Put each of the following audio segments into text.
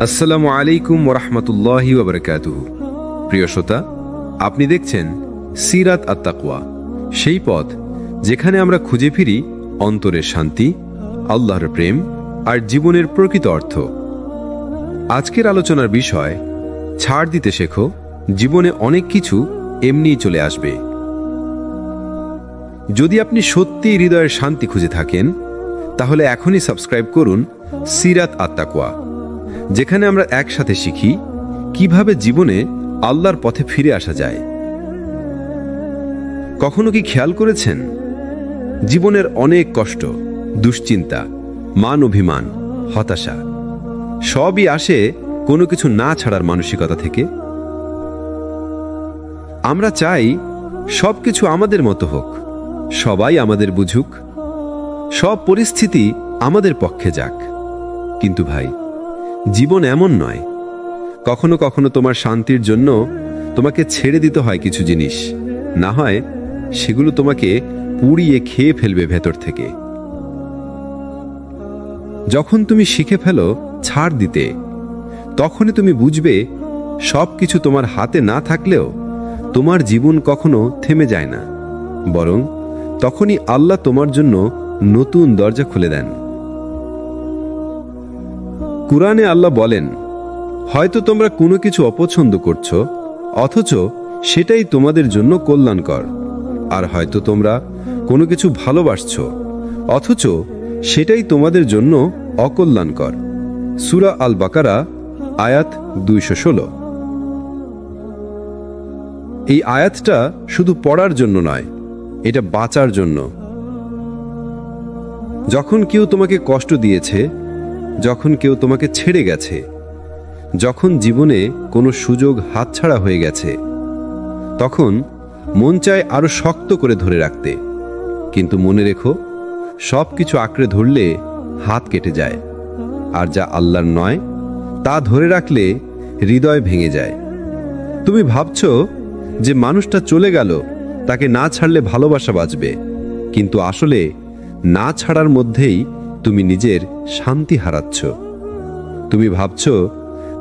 আসসালামু আলাইকুম ওয়া রাহমাতুল্লাহি ওয়া বারাকাতুহু। প্রিয় শ্রোতা, আপনি দেখছেন সিরাত আত-তাকওয়া, সেই পথ যেখানে আমরা খুঁজে ফিরি অন্তরের শান্তি, আল্লাহর প্রেম আর জীবনের প্রকৃত অর্থ। আজকের আলোচনার বিষয়, ছাড় দিতে শেখো, জীবনে অনেক কিছু এমনিই চলে আসবে। যদি আপনি সত্যিই হৃদয়ের শান্তি খুঁজে থাকেন, তাহলে এখনই সাবস্ক্রাইব করুন সিরাত আত-তাকওয়া, যেখানে আমরা একসাথে শিখি কিভাবে জীবনে আল্লাহর পথে ফিরে আসা যায়। কখনো কি খেয়াল করেছেন, জীবনের অনেক কষ্ট, দুশ্চিন্তা, মান অভিমান, হতাশা সবই আসে কোনো কিছু না ছাড়ার মানসিকতা থেকে। আমরা চাই সবকিছু আমাদের মতো হোক, সবাই আমাদের বুঝুক, সব পরিস্থিতি আমাদের পক্ষে যাক। কিন্তু ভাই, জীবন এমন নয়। কখনো কখনো তোমার শান্তির জন্য তোমাকে ছেড়ে দিতে হয় কিছু জিনিস, না হয় সেগুলো তোমাকে পুড়িয়ে খেয়ে ফেলবে ভেতর থেকে। যখন তুমি শিখে ফেলো ছাড় দিতে, তখনই তুমি বুঝবে সবকিছু তোমার হাতে না থাকলেও তোমার জীবন কখনো থেমে যায় না, বরং তখনই আল্লাহ তোমার জন্য নতুন দরজা খুলে দেন। কুরআনে আল্লাহ বলেন, হয়তো তোমরা কোনো কিছু অপছন্দ করছো, অথচ সেটাই তোমাদের জন্য কল্যাণকর। আর হয়তো তোমরা কোনো কিছু ভালোবাসছো, অথচ সেটাই তোমাদের জন্য অকল্যাণকর। সূরা আল বাকারা আয়াত 216। এই আয়াতটা শুধু পড়ার জন্য নয়, এটা বাঁচার জন্য। যখন কেউ তোমাকে কষ্ট দিয়েছে, যখন কেউ তোমাকে ছেড়ে গেছে, যখন জীবনে কোনো সুযোগ হাতছাড়া হয়ে গেছে, তখন মন চায় আরো শক্ত করে ধরে রাখতে। কিন্তু মনে রেখো, সব কিছু আঁকড়ে ধরলে হাত কেটে যায়, আর যা আল্লাহর নয় তা ধরে রাখলে হৃদয় ভেঙে যায়। তুমি ভাবছো যে মানুষটা চলে গেল, তাকে না ছাড়লে ভালোবাসা বাঁচবে, কিন্তু আসলে না ছাড়ার মধ্যেই তুমি নিজের শান্তি হারাচ্ছ। তুমি ভাবছো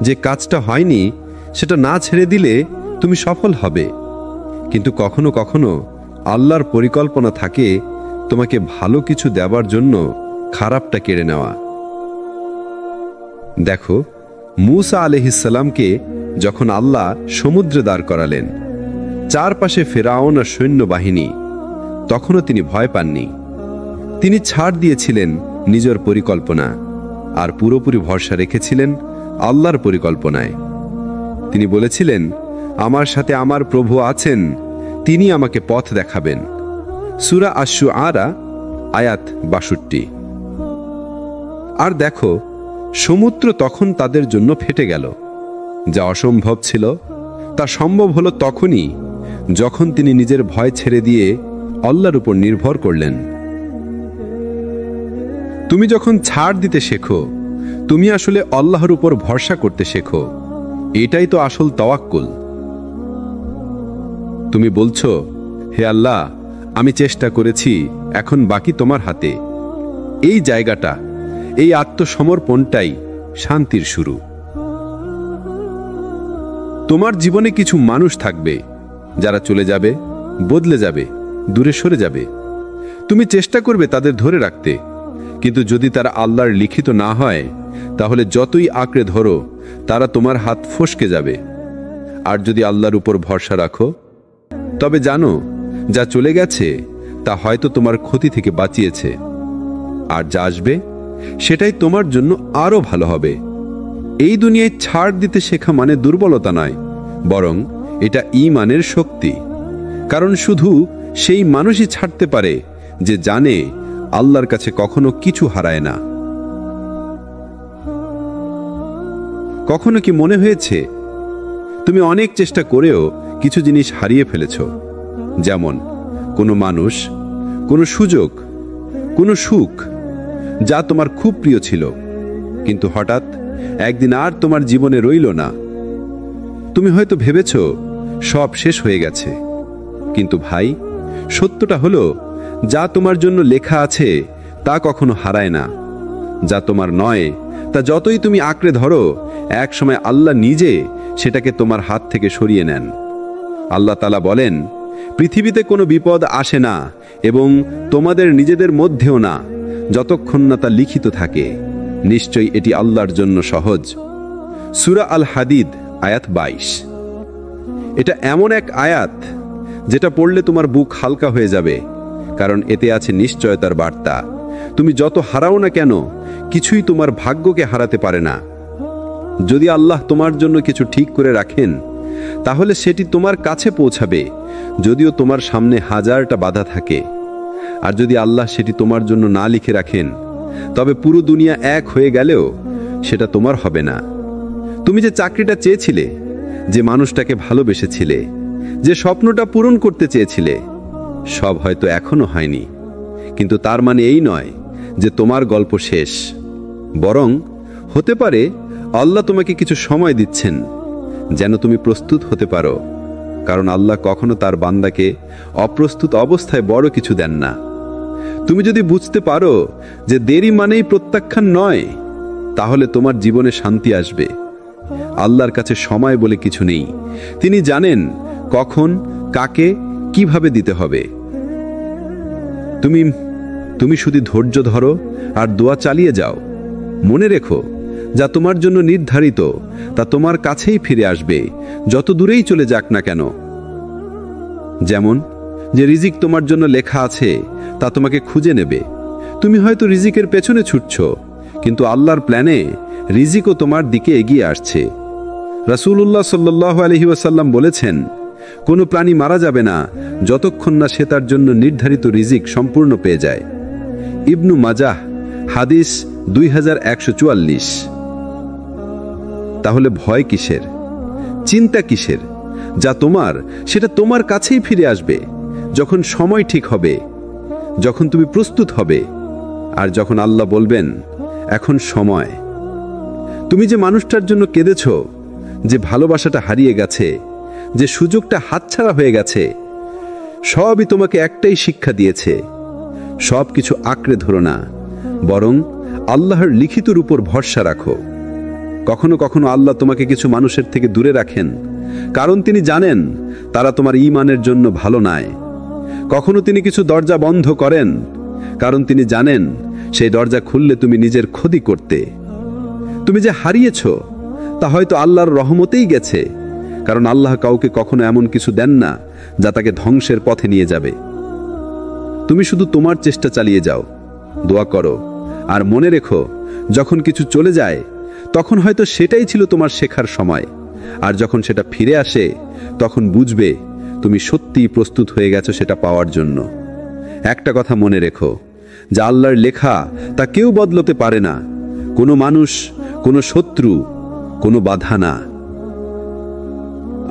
যে কাজটা হয়নি, সেটা না ছেড়ে দিলে তুমি সফল হবে, কিন্তু কখনো কখনো আল্লাহর পরিকল্পনা থাকে তোমাকে ভালো কিছু দেওয়ার জন্য খারাপটা কেড়ে নেওয়া। দেখো, মূসা আলাইহিসসালামকে যখন আল্লাহ সমুদ্রে দাঁড় করালেন, চারপাশে ফেরাউন আর সৈন্যবাহিনী, তখনও তিনি ভয় পাননি। তিনি ছাড় দিয়েছিলেন নিজের পরিকল্পনা আর পুরোপুরি ভরসা রেখেছিলেন আল্লাহর পরিকল্পনায়। তিনি বলেছিলেন, আমার সাথে আমার প্রভু আছেন, তিনি আমাকে পথ দেখাবেন। সূরা আশ-শুআরা আয়াত 62। আর দেখো, সমুদ্র তখন তাদের জন্য ফেটে গেল। যা অসম্ভব ছিল তা সম্ভব হলো তখনই যখন তিনি নিজের ভয় ছেড়ে দিয়ে আল্লাহর উপর নির্ভর করলেন। তুমি যখন ছাড় দিতে শেখো, তুমি আসলে আল্লাহর উপর ভরসা করতে শেখো। এটাই তো আসল তাওয়াক্কুল। তুমি বলছো, হে আল্লাহ, আমি চেষ্টা করেছি, এখন বাকি তোমার হাতে। এই জায়গাটা, এই আত্মসমর্পণটাই শান্তির শুরু। তোমার জীবনে কিছু মানুষ থাকবে যারা চলে যাবে, বদলে যাবে, দূরে সরে যাবে। তুমি চেষ্টা করবে তাদের ধরে রাখতে, কিন্তু যদি তারা আল্লাহর লিখিত না হয়, তাহলে যতই আঁকড়ে ধরো তারা তোমার হাত ফসকে যাবে। আর যদি আল্লাহর উপর ভরসা রাখো, তবে জানো, যা চলে গেছে তা হয়তো তোমার ক্ষতি থেকে বাঁচিয়েছে, আর যা আসবে সেটাই তোমার জন্য আরো ভালো হবে। এই দুনিয়ায় ছাড় দিতে শেখা মানে দুর্বলতা নয়, বরং এটা ঈমানের শক্তি। কারণ শুধু সেই মানুষই ছাড়তে পারে যে জানে আল্লাহর কাছে কখনো কিছু হারায় না। কখনো কি মনে হয়েছে তুমি অনেক চেষ্টা করেও কিছু জিনিস হারিয়ে ফেলেছ? যেমন কোনো মানুষ, কোনো সুযোগ, কোনো সুখ যা তোমার খুব প্রিয় ছিল, কিন্তু হঠাৎ একদিন আর তোমার জীবনে রইল না। তুমি হয়তো ভেবেছ সব শেষ হয়ে গেছে, কিন্তু ভাই, সত্যটা হলো, যা তোমার জন্য লেখা আছে তা কখনো হারায় না। যা তোমার নয় তা যতই তুমি আঁকড়ে ধরো, এক সময় আল্লাহ নিজে সেটাকে তোমার হাত থেকে সরিয়ে নেন। আল্লাহ তাআলা বলেন, পৃথিবীতে কোনো বিপদ আসে না এবং তোমাদের নিজেদের মধ্যেও না, যতক্ষণ না তা লিখিত থাকে। নিশ্চয়ই এটি আল্লাহর জন্য সহজ। সূরা আল হাদিদ আয়াত 22। এটা এমন এক আয়াত যেটা পড়লে তোমার বুক হালকা হয়ে যাবে, কারণ এতে আছে নিশ্চয়তার বার্তা। তুমি যত হারাও না কেন, কিছুই তোমার ভাগ্যকে হারাতে পারে না। যদি আল্লাহ তোমার জন্য কিছু ঠিক করে রাখেন, তাহলে সেটি তোমার কাছে পৌঁছাবে, যদিও তোমার সামনে হাজারটা বাধা থাকে। আর যদি আল্লাহ সেটি তোমার জন্য না লিখে রাখেন, তবে পুরো দুনিয়া এক হয়ে গেলেও সেটা তোমার হবে না। তুমি যে চাকরিটা চেয়েছিলে, যে মানুষটাকে ভালোবেসেছিলে, যে স্বপ্নটা পূরণ করতে চেয়েছিলে, সব হয়তো এখনো হয়নি, কিন্তু তার মানে এই নয় যে তোমার গল্প শেষ। বরং হতে পারে আল্লাহ তোমাকে কিছু সময় দিচ্ছেন, যেন তুমি প্রস্তুত হতে পারো, কারণ আল্লাহ কখনো তার বান্দাকে অপ্রস্তুত অবস্থায় বড় কিছু দেন না। তুমি যদি বুঝতে পারো যে দেরি মানেই প্রত্যাখ্যান নয়, তাহলে তোমার জীবনে শান্তি আসবে। আল্লাহর কাছে সময় বলে কিছু নেই। তিনি জানেন কখন, কাকে, কিভাবে দিতে হবে। তুমি শুধু ধৈর্য ধরো আর দোয়া চালিয়ে যাও। মনে রেখো, যা তোমার জন্য নির্ধারিত তা তোমার কাছেই ফিরে আসবে, যত দূরেই চলে যাক না কেন। যেমন যে রিজিক তোমার জন্য লেখা আছে তা তোমাকে খুঁজে নেবে। তুমি হয়তো রিজিকের পেছনে ছুটছ, কিন্তু আল্লাহর প্ল্যানে রিজিকও তোমার দিকে এগিয়ে আসছে। রাসূলুল্লাহ সাল্লাল্লাহু আলাইহি ওয়াসাল্লাম বলেছেন, কোনো প্রাণী মারা যাবে না যতক্ষণ না সে তার জন্য নির্ধারিত রিজিক সম্পূর্ণ পেয়ে যায়। ইবনু মাজাহ হাদিস 2144। তাহলে ভয় কিসের, চিন্তা কিসের? যা তোমার সেটা তোমার কাছেই ফিরে আসবে, যখন সময় ঠিক হবে, যখন তুমি প্রস্তুত হবে, আর যখন আল্লাহ বলবেন এখন সময়। তুমি যে মানুষটার জন্য কেঁদেছ, যে ভালোবাসাটা হারিয়ে গেছে, যে সুযোগটা হাতছাড়া হয়ে গেছে, সবই তোমাকে একটাই শিক্ষা দিয়েছে। সব কিছু আঁকড়ে ধরো না, বরং আল্লাহর লিখিতর উপর ভরসা রাখো। কখনো কখনো আল্লাহ তোমাকে কিছু মানুষের থেকে দূরে রাখেন, কারণ তিনি জানেন তারা তোমার ঈমানের জন্য ভালো নয়। কখনো তিনি কিছু দরজা বন্ধ করেন, কারণ তিনি জানেন সেই দরজা খুললে তুমি নিজের ক্ষতি করতে। তুমি যে হারিয়েছ তা হয়তো আল্লাহর রহমতেই গেছে, কারণ আল্লাহ কাউকে কখনো এমন কিছু দেন না যা তাকে ধ্বংসের পথে নিয়ে যাবে। তুমি শুধু তোমার চেষ্টা চালিয়ে যাও, দোয়া করো, আর মনে রেখো, যখন কিছু চলে যায় তখন হয়তো সেটাই ছিল তোমার শেখার সময়, আর যখন সেটা ফিরে আসে তখন বুঝবে তুমি সত্যিই প্রস্তুত হয়ে গেছো সেটা পাওয়ার জন্য। একটা কথা মনে রেখো, যা আল্লাহর লেখা তা কেউ বদলাতে পারে না, কোনো মানুষ, কোনো শত্রু, কোনো বাধা না।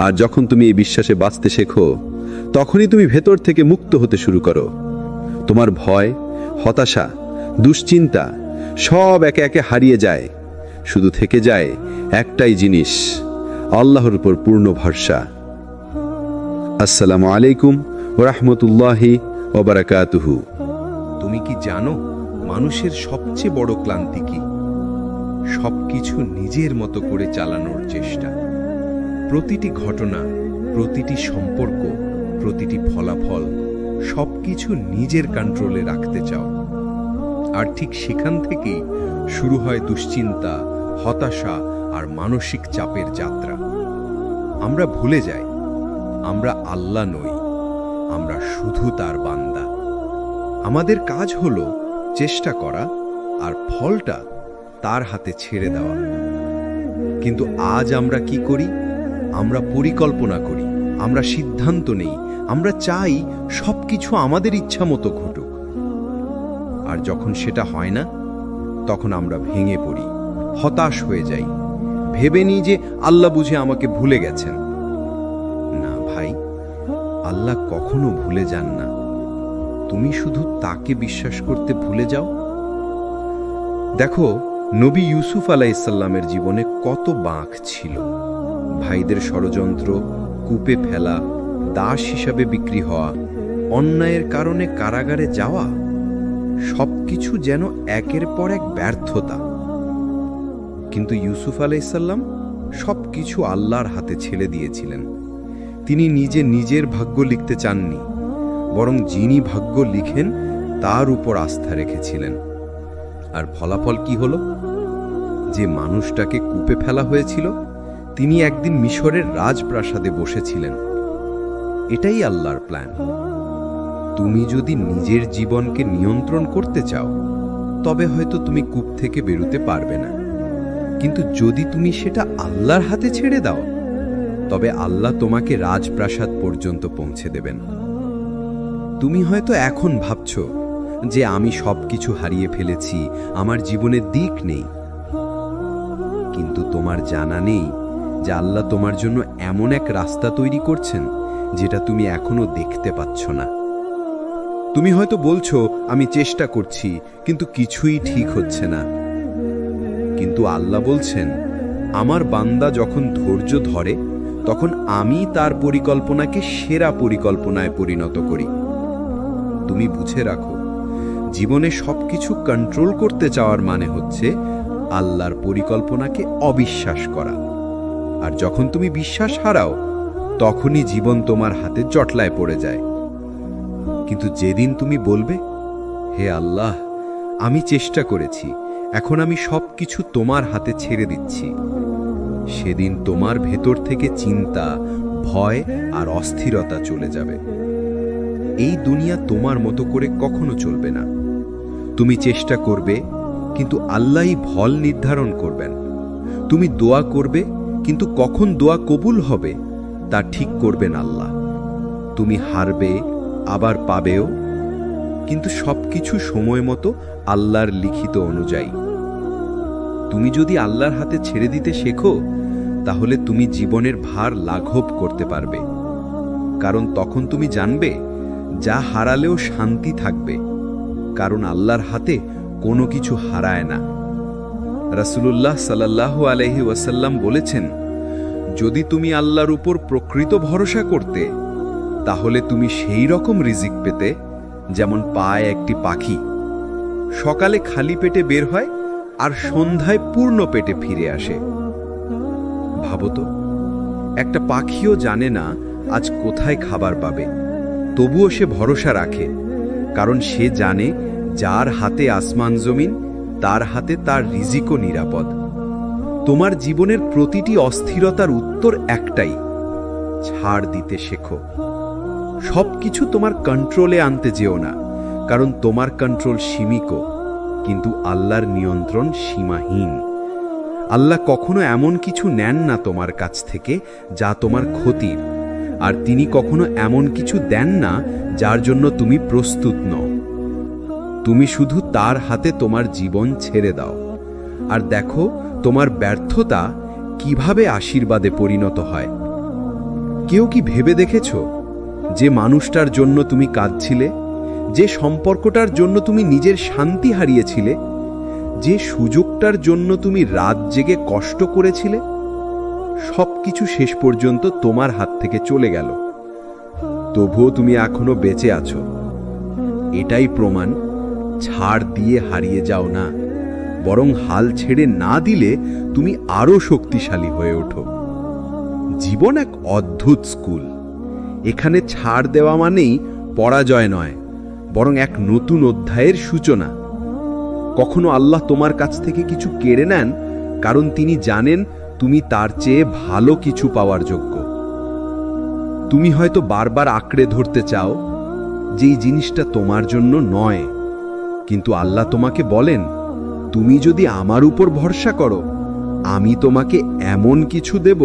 আর যখন তুমি এই বিশ্বাসে বাঁচতে শেখো, তখনই তুমি ভেতর থেকে মুক্ত হতে শুরু করো। তোমার ভয়, হতাশা, দুশ্চিন্তা সব একে একে হারিয়ে যায়। শুধু থেকে যায় একটাই জিনিস, আল্লাহর উপর পূর্ণ ভরসা। আসসালামু আলাইকুম ওয়া রাহমাতুল্লাহি ওয়া বারাকাতুহু। তুমি কি জানো মানুষের সবচেয়ে বড় ক্লান্তি কি? সবকিছু নিজের মতো করে চালানোর চেষ্টা। প্রতিটি ঘটনা, প্রতিটি সম্পর্ক, প্রতিটি ফলাফল সবকিছু নিজের কন্ট্রোলে রাখতে চাও। আর ঠিক সেখান থেকেই শুরু হয় দুশ্চিন্তা, হতাশা আর মানসিক চাপের যাত্রা। আমরা ভুলে যাই আমরা আল্লাহ নই, আমরা শুধু তার বান্দা। আমাদের কাজ হলো চেষ্টা করা আর ফলটা তার হাতে ছেড়ে দেওয়া। কিন্তু আজ আমরা কি করি? আমরা পরিকল্পনা করি, আমরা সিদ্ধান্ত নেই, আমরা চাই সবকিছু আমাদের ইচ্ছা মতো ঘটুক। আর যখন সেটা হয় না, তখন আমরা ভেঙে পড়ি, হতাশ হয়ে যাই, ভেবে নিই যে আল্লাহ বুঝে আমাকে ভুলে গেছেন। না ভাই, আল্লাহ কখনো ভুলে যান না। তুমি শুধু তাকে বিশ্বাস করতে ভুলে যাও। দেখো, নবী ইউসুফ আলাইহিসসালামের জীবনে কত বাঁক ছিল। ভাইদের ষড়যন্ত্র, কূপে ফেলা, দাস হিসাবে বিক্রি হওয়া, অন্যায়ের কারণে কারাগারে যাওয়া, সব সবকিছু যেন একের পর এক ব্যর্থতা। কিন্তু ইউসুফ আলাইসাল্লাম সবকিছু আল্লাহর হাতে ছেড়ে দিয়েছিলেন। তিনি নিজের ভাগ্য লিখতে চাননি, বরং যিনি ভাগ্য লিখেন তার উপর আস্থা রেখেছিলেন। আর ফলাফল কি হলো? যে মানুষটাকে কূপে ফেলা হয়েছিল তিনি একদিন মিশরের রাজপ্রাসাদে বসেছিলেন। এটাই আল্লাহর প্ল্যান। তুমি যদি নিজের জীবনকে নিয়ন্ত্রণ করতে চাও, তবে হয়তো তুমি কূপ থেকে বেরোতে পারবে না। কিন্তু যদি তুমি সেটা আল্লাহর হাতে ছেড়ে দাও, তবে আল্লাহ তোমাকে রাজপ্রাসাদ পর্যন্ত পৌঁছে দেবেন। তুমি হয়তো এখন ভাবছ যে আমি সবকিছু হারিয়ে ফেলেছি, আমার জীবনের দিক নেই। কিন্তু তোমার জানা নেই যে আল্লাহ তোমার জন্য এমন এক রাস্তা তৈরি করছেন যেটা তুমি এখনো দেখতে পাচ্ছ না। তুমি হয়তো বলছো, আমি চেষ্টা করছি কিন্তু কিছুই ঠিক হচ্ছে না। কিন্তু আল্লাহ বলছেন, আমার বান্দা যখন ধৈর্য ধরে তখন আমি তার পরিকল্পনাকে সেরা পরিকল্পনায় পরিণত করি। তুমি বুঝে রাখো, জীবনে সবকিছু কন্ট্রোল করতে চাওয়ার মানে হচ্ছে আল্লাহর পরিকল্পনাকে অবিশ্বাস করা। আর যখন তুমি বিশ্বাস হারাও, তখনই জীবন তোমার হাতে জটলায় পড়ে যায়। কিন্তু যেদিন তুমি বলবে, হে আল্লাহ, আমি চেষ্টা করেছি, এখন আমি সবকিছু তোমার হাতে ছেড়ে দিচ্ছি, সেদিন তোমার ভেতর থেকে চিন্তা, ভয় আর অস্থিরতা চলে যাবে। এই দুনিয়া তোমার মতো করে কখনো চলবে না। তুমি চেষ্টা করবে, কিন্তু আল্লাহই ফল নির্ধারণ করবেন। তুমি দোয়া করবে, কিন্তু কখন দোয়া কবুল হবে তা ঠিক করবেন আল্লাহ। তুমি হারবে, আবার পাবেও, কিন্তু সবকিছু সময় মতো আল্লাহর লিখিত অনুযায়ী। তুমি যদি আল্লাহর হাতে ছেড়ে দিতে শেখো, তাহলে তুমি জীবনের ভার লাঘব করতে পারবে। কারণ তখন তুমি জানবে, যা হারালেও শান্তি থাকবে, কারণ আল্লাহর হাতে কোনো কিছু হারায় না। রাসূলুল্লাহ সাল্লাল্লাহু আলাইহি ওয়াসাল্লাম বলেছেন, যদি তুমি আল্লাহর উপর প্রকৃত ভরসা করতে, তাহলে তুমি সেই রকম রিজিক পেতে যেমন পায় একটি পাখি। সকালে খালি পেটে বের হয় আর সন্ধ্যায় পূর্ণ পেটে ফিরে আসে। ভাবো তো, একটা পাখিও জানে না আজ কোথায় খাবার পাবে, তবুও সে ভরসা রাখে, কারণ সে জানে যার হাতে আসমান জমিন, তার হাতে তার রিজিকও নিরাপদ। তোমার জীবনের প্রতিটি অস্থিরতার উত্তর একটাই, ছাড় দিতে শেখো। সবকিছু তোমার কন্ট্রোলে আনতে যেও না, কারণ তোমার কন্ট্রোল সীমিত, কিন্তু আল্লাহর নিয়ন্ত্রণ সীমাহীন। আল্লাহ কখনো এমন কিছু নেন না তোমার কাছ থেকে যা তোমার ক্ষতির, আর তিনি কখনো এমন কিছু দেন না যার জন্য তুমি প্রস্তুত নও। তুমি শুধু তার হাতে তোমার জীবন ছেড়ে দাও, আর দেখো তোমার ব্যর্থতা কিভাবে আশীর্বাদে পরিণত হয়। কেউ কি ভেবে দেখেছ, যে মানুষটার জন্য তুমি কাঁদছিলে, যে সম্পর্কটার জন্য তুমি নিজের শান্তি হারিয়েছিলে, যে সুযোগটার জন্য তুমি রাত জেগে কষ্ট করেছিলে, সবকিছু শেষ পর্যন্ত তোমার হাত থেকে চলে গেল, তবুও তুমি এখনো বেঁচে আছো। এটাই প্রমাণ, ছাড় দিয়ে হারিয়ে যাও না, বরং হাল ছেড়ে না দিলে তুমি আরো শক্তিশালী হয়ে ওঠো। জীবন এক অদ্ভুত স্কুল। এখানে ছাড় দেওয়া মানেই পরাজয় নয়, বরং এক নতুন অধ্যায়ের সূচনা। কখনো আল্লাহ তোমার কাছ থেকে কিছু কেড়ে নেন, কারণ তিনি জানেন তুমি তার চেয়ে ভালো কিছু পাওয়ার যোগ্য। তুমি হয়তো বারবার আঁকড়ে ধরতে চাও যেই জিনিসটা তোমার জন্য নয়, কিন্তু আল্লাহ তোমাকে বলেন, তুমি যদি আমার উপর ভরসা করো, আমি তোমাকে এমন কিছু দেব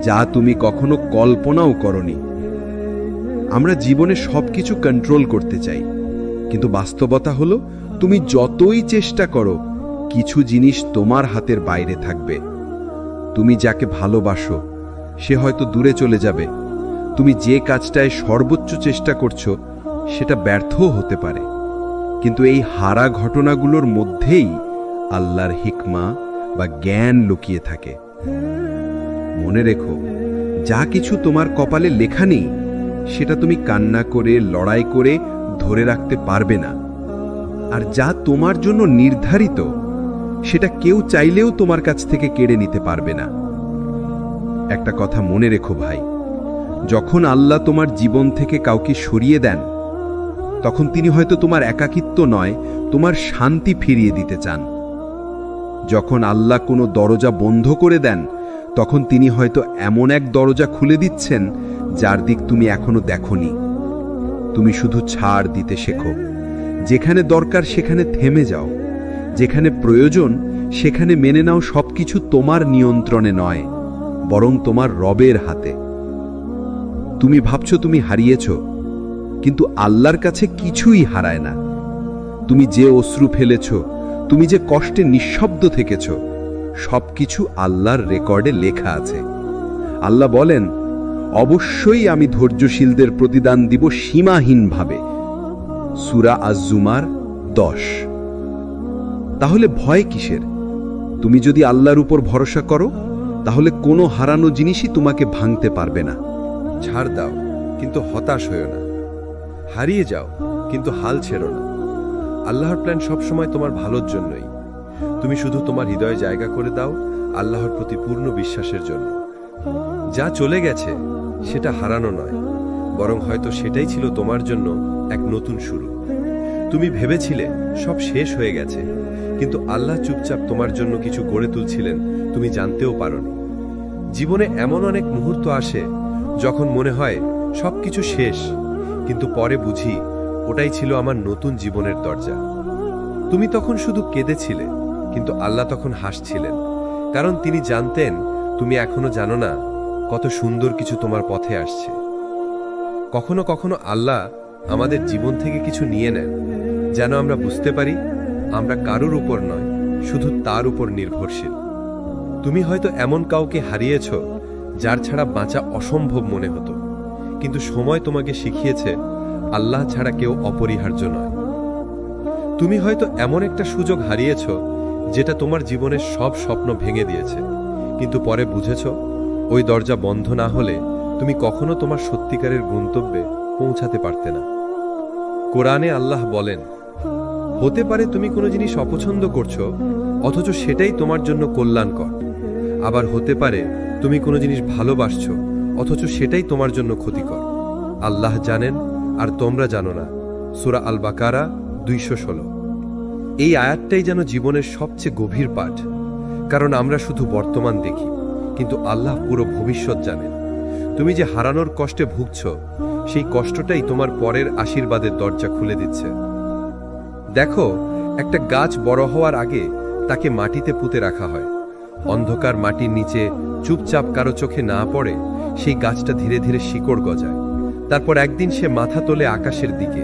যা তুমি কখনো কল্পনাও করনি। আমরা জীবনে সবকিছু কন্ট্রোল করতে চাই, কিন্তু বাস্তবতা হলো, তুমি যতই চেষ্টা করো, কিছু জিনিস তোমার হাতের বাইরে থাকবে। তুমি যাকে ভালোবাসো, সে হয়তো দূরে চলে যাবে। তুমি যে কাজটায় সর্বোচ্চ চেষ্টা করছো, সেটা ব্যর্থও হতে পারে। কিন্তু এই হারা ঘটনাগুলোর মধ্যেই আল্লাহর হিকমা বা জ্ঞান লুকিয়ে থাকে। মনে রেখো, যা কিছু তোমার কপালে লেখা নেই, সেটা তুমি কান্না করে, লড়াই করে ধরে রাখতে পারবে না। আর যা তোমার জন্য নির্ধারিত সেটা কেউ চাইলেও তোমার কাছ থেকে কেড়ে নিতে পারবে না। একটা কথা মনে রেখো ভাই, যখন আল্লাহ তোমার জীবন থেকে কাউকে সরিয়ে দেন, তখন তিনি হয়তো তোমার একাকিত্ব নয়, তোমার শান্তি ফিরিয়ে দিতে চান। যখন আল্লাহ কোনো দরজা বন্ধ করে দেন, তখন তিনি হয়তো এমন এক দরজা খুলে দিচ্ছেন যার দিক তুমি এখনো দেখোনি। তুমি শুধু ছাড় দিতে শেখো। যেখানে দরকার সেখানে থেমে যাও, যেখানে প্রয়োজন সেখানে মেনে নাও সবকিছু তোমার নিয়ন্ত্রণে নয়, বরং তোমার রবের হাতে। তুমি ভাবছো তুমি হারিয়েছ, কিন্তু আল্লাহর কাছে কিছুই হারায় না। তুমি যে অশ্রু ফেলেছ, তুমি যে কষ্টে নিঃশব্দ থেকেছ, সবকিছু আল্লাহর রেকর্ডে লেখা আছে। আল্লাহ বলেন, অবশ্যই আমি ধৈর্যশীলদের প্রতিদান দিব সীমাহীনভাবে। সূরা আজ-জুমার 10। তাহলে ভয় কিসের? তুমি যদি আল্লাহর উপর ভরসা করো, তাহলে কোনো হারানো জিনিসই তোমাকে ভাঙতে পারবে না। ছাড় দাও, কিন্তু হতাশ হইও না। হারিয়ে যাও, কিন্তু হাল ছেড়ো না। আল্লাহর প্ল্যান সবসময় তোমার ভালোর জন্যই। তুমি শুধু তোমার হৃদয়ে জায়গা করে দাও আল্লাহর প্রতি পূর্ণ বিশ্বাসের জন্য। যা চলে গেছে সেটা হারানো নয়, বরং হয়তো সেটাই ছিল তোমার জন্য এক নতুন শুরু। তুমি ভেবেছিলে সব শেষ হয়ে গেছে, কিন্তু আল্লাহ চুপচাপ তোমার জন্য কিছু গড়ে তুলছিলেন, তুমি জানতেও পারোনি। জীবনে এমন অনেক মুহূর্ত আসে যখন মনে হয় সবকিছু শেষ, কিন্তু পরে বুঝি ওটাই ছিল আমার নতুন জীবনের দরজা। তুমি তখন শুধু কেঁদেছিলে, কিন্তু আল্লাহ তখন হাসছিলেন, কারণ তিনি জানতেন তুমি এখনো জানো না কত সুন্দর কিছু তোমার পথে আসছে। কখনো কখনো আল্লাহ আমাদের জীবন থেকে কিছু নিয়ে নেন, যেন আমরা বুঝতে পারি আমরা কারোর উপর নয়, শুধু তার উপর নির্ভরশীল। তুমি হয়তো এমন কাউকে হারিয়েছ যার ছাড়া বাঁচা অসম্ভব মনে হতো, কিন্তু সময় তোমাকে শিখিয়েছে আল্লাহ ছাড়া কেউ অপরিহার্য নয়। তুমি হয়তো এমন একটা সুযোগ হারিয়েছ যেটা তোমার জীবনের সব স্বপ্ন ভেঙে দিয়েছে, কিন্তু পরে বুঝেছ ওই দরজা বন্ধ না হলে তুমি কখনো তোমার সত্যিকারের গন্তব্যে পৌঁছাতে পারতে না। কোরআনে আল্লাহ বলেন, হতে পারে তুমি কোনো জিনিস অপছন্দ করছো, অথচ সেটাই তোমার জন্য কল্যাণকর। আবার হতে পারে তুমি কোনো জিনিস ভালোবাসছো, অথচ সেটাই তোমার জন্য ক্ষতিকর। আল্লাহ জানেন আর তোমরা জানো না। সূরা আল বাকারা 216। এই আয়াতটাই যেন জীবনের সবচেয়ে গভীর পাঠ, কারণ আমরা শুধু বর্তমান দেখি, কিন্তু আল্লাহ পুরো ভবিষ্যৎ জানেন। তুমি যে হারানোর কষ্টে ভুগছ, সেই কষ্টটাই তোমার পরের আশীর্বাদের দরজা খুলে দিচ্ছে। দেখো, একটা গাছ বড় হওয়ার আগে তাকে মাটিতে পুঁতে রাখা হয়। অন্ধকার মাটির নিচে চুপচাপ কারো চোখে না পড়ে সেই গাছটা ধীরে ধীরে শিকড় গজায়। তারপর একদিন সে মাথা তোলে আকাশের দিকে।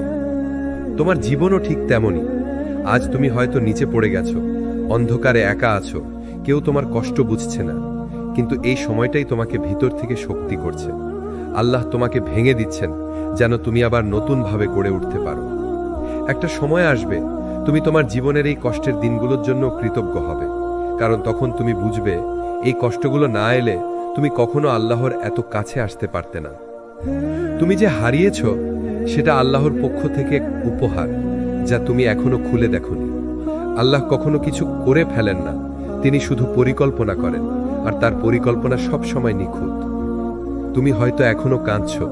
তোমার জীবনও ঠিক তেমনই। আজ তুমি হয়তো নিচে পড়ে গেছো, অন্ধকারে একা আছো, কেউ তোমার কষ্ট বুঝছে না, কিন্তু এই সময়টাই তোমাকে ভিতর থেকে শক্তি করছে। আল্লাহ তোমাকে ভেঙে দিচ্ছেন যেন তুমি আবার নতুনভাবে গড়ে উঠতে পারো। একটা সময় আসবে তুমি তোমার জীবনের এই কষ্টের দিনগুলোর জন্য কৃতজ্ঞ হবে, কারণ তখন তুমি বুঝবে এই কষ্টগুলো না এলে তুমি কখনো আল্লাহর এত কাছে আসতে পারতে না। তুমি যে হারিয়েছ সেটা আল্লাহর পক্ষ থেকে এক উপহার, যা তুমি এখনো খুলে দেখোনি। আল্লাহ কখনো কিছু করে ফেলেন না, তিনি শুধু পরিকল্পনা করেন, আর তার পরিকল্পনা সব সময় নিখুঁত। তুমি হয়তো এখনো কাঁদছো,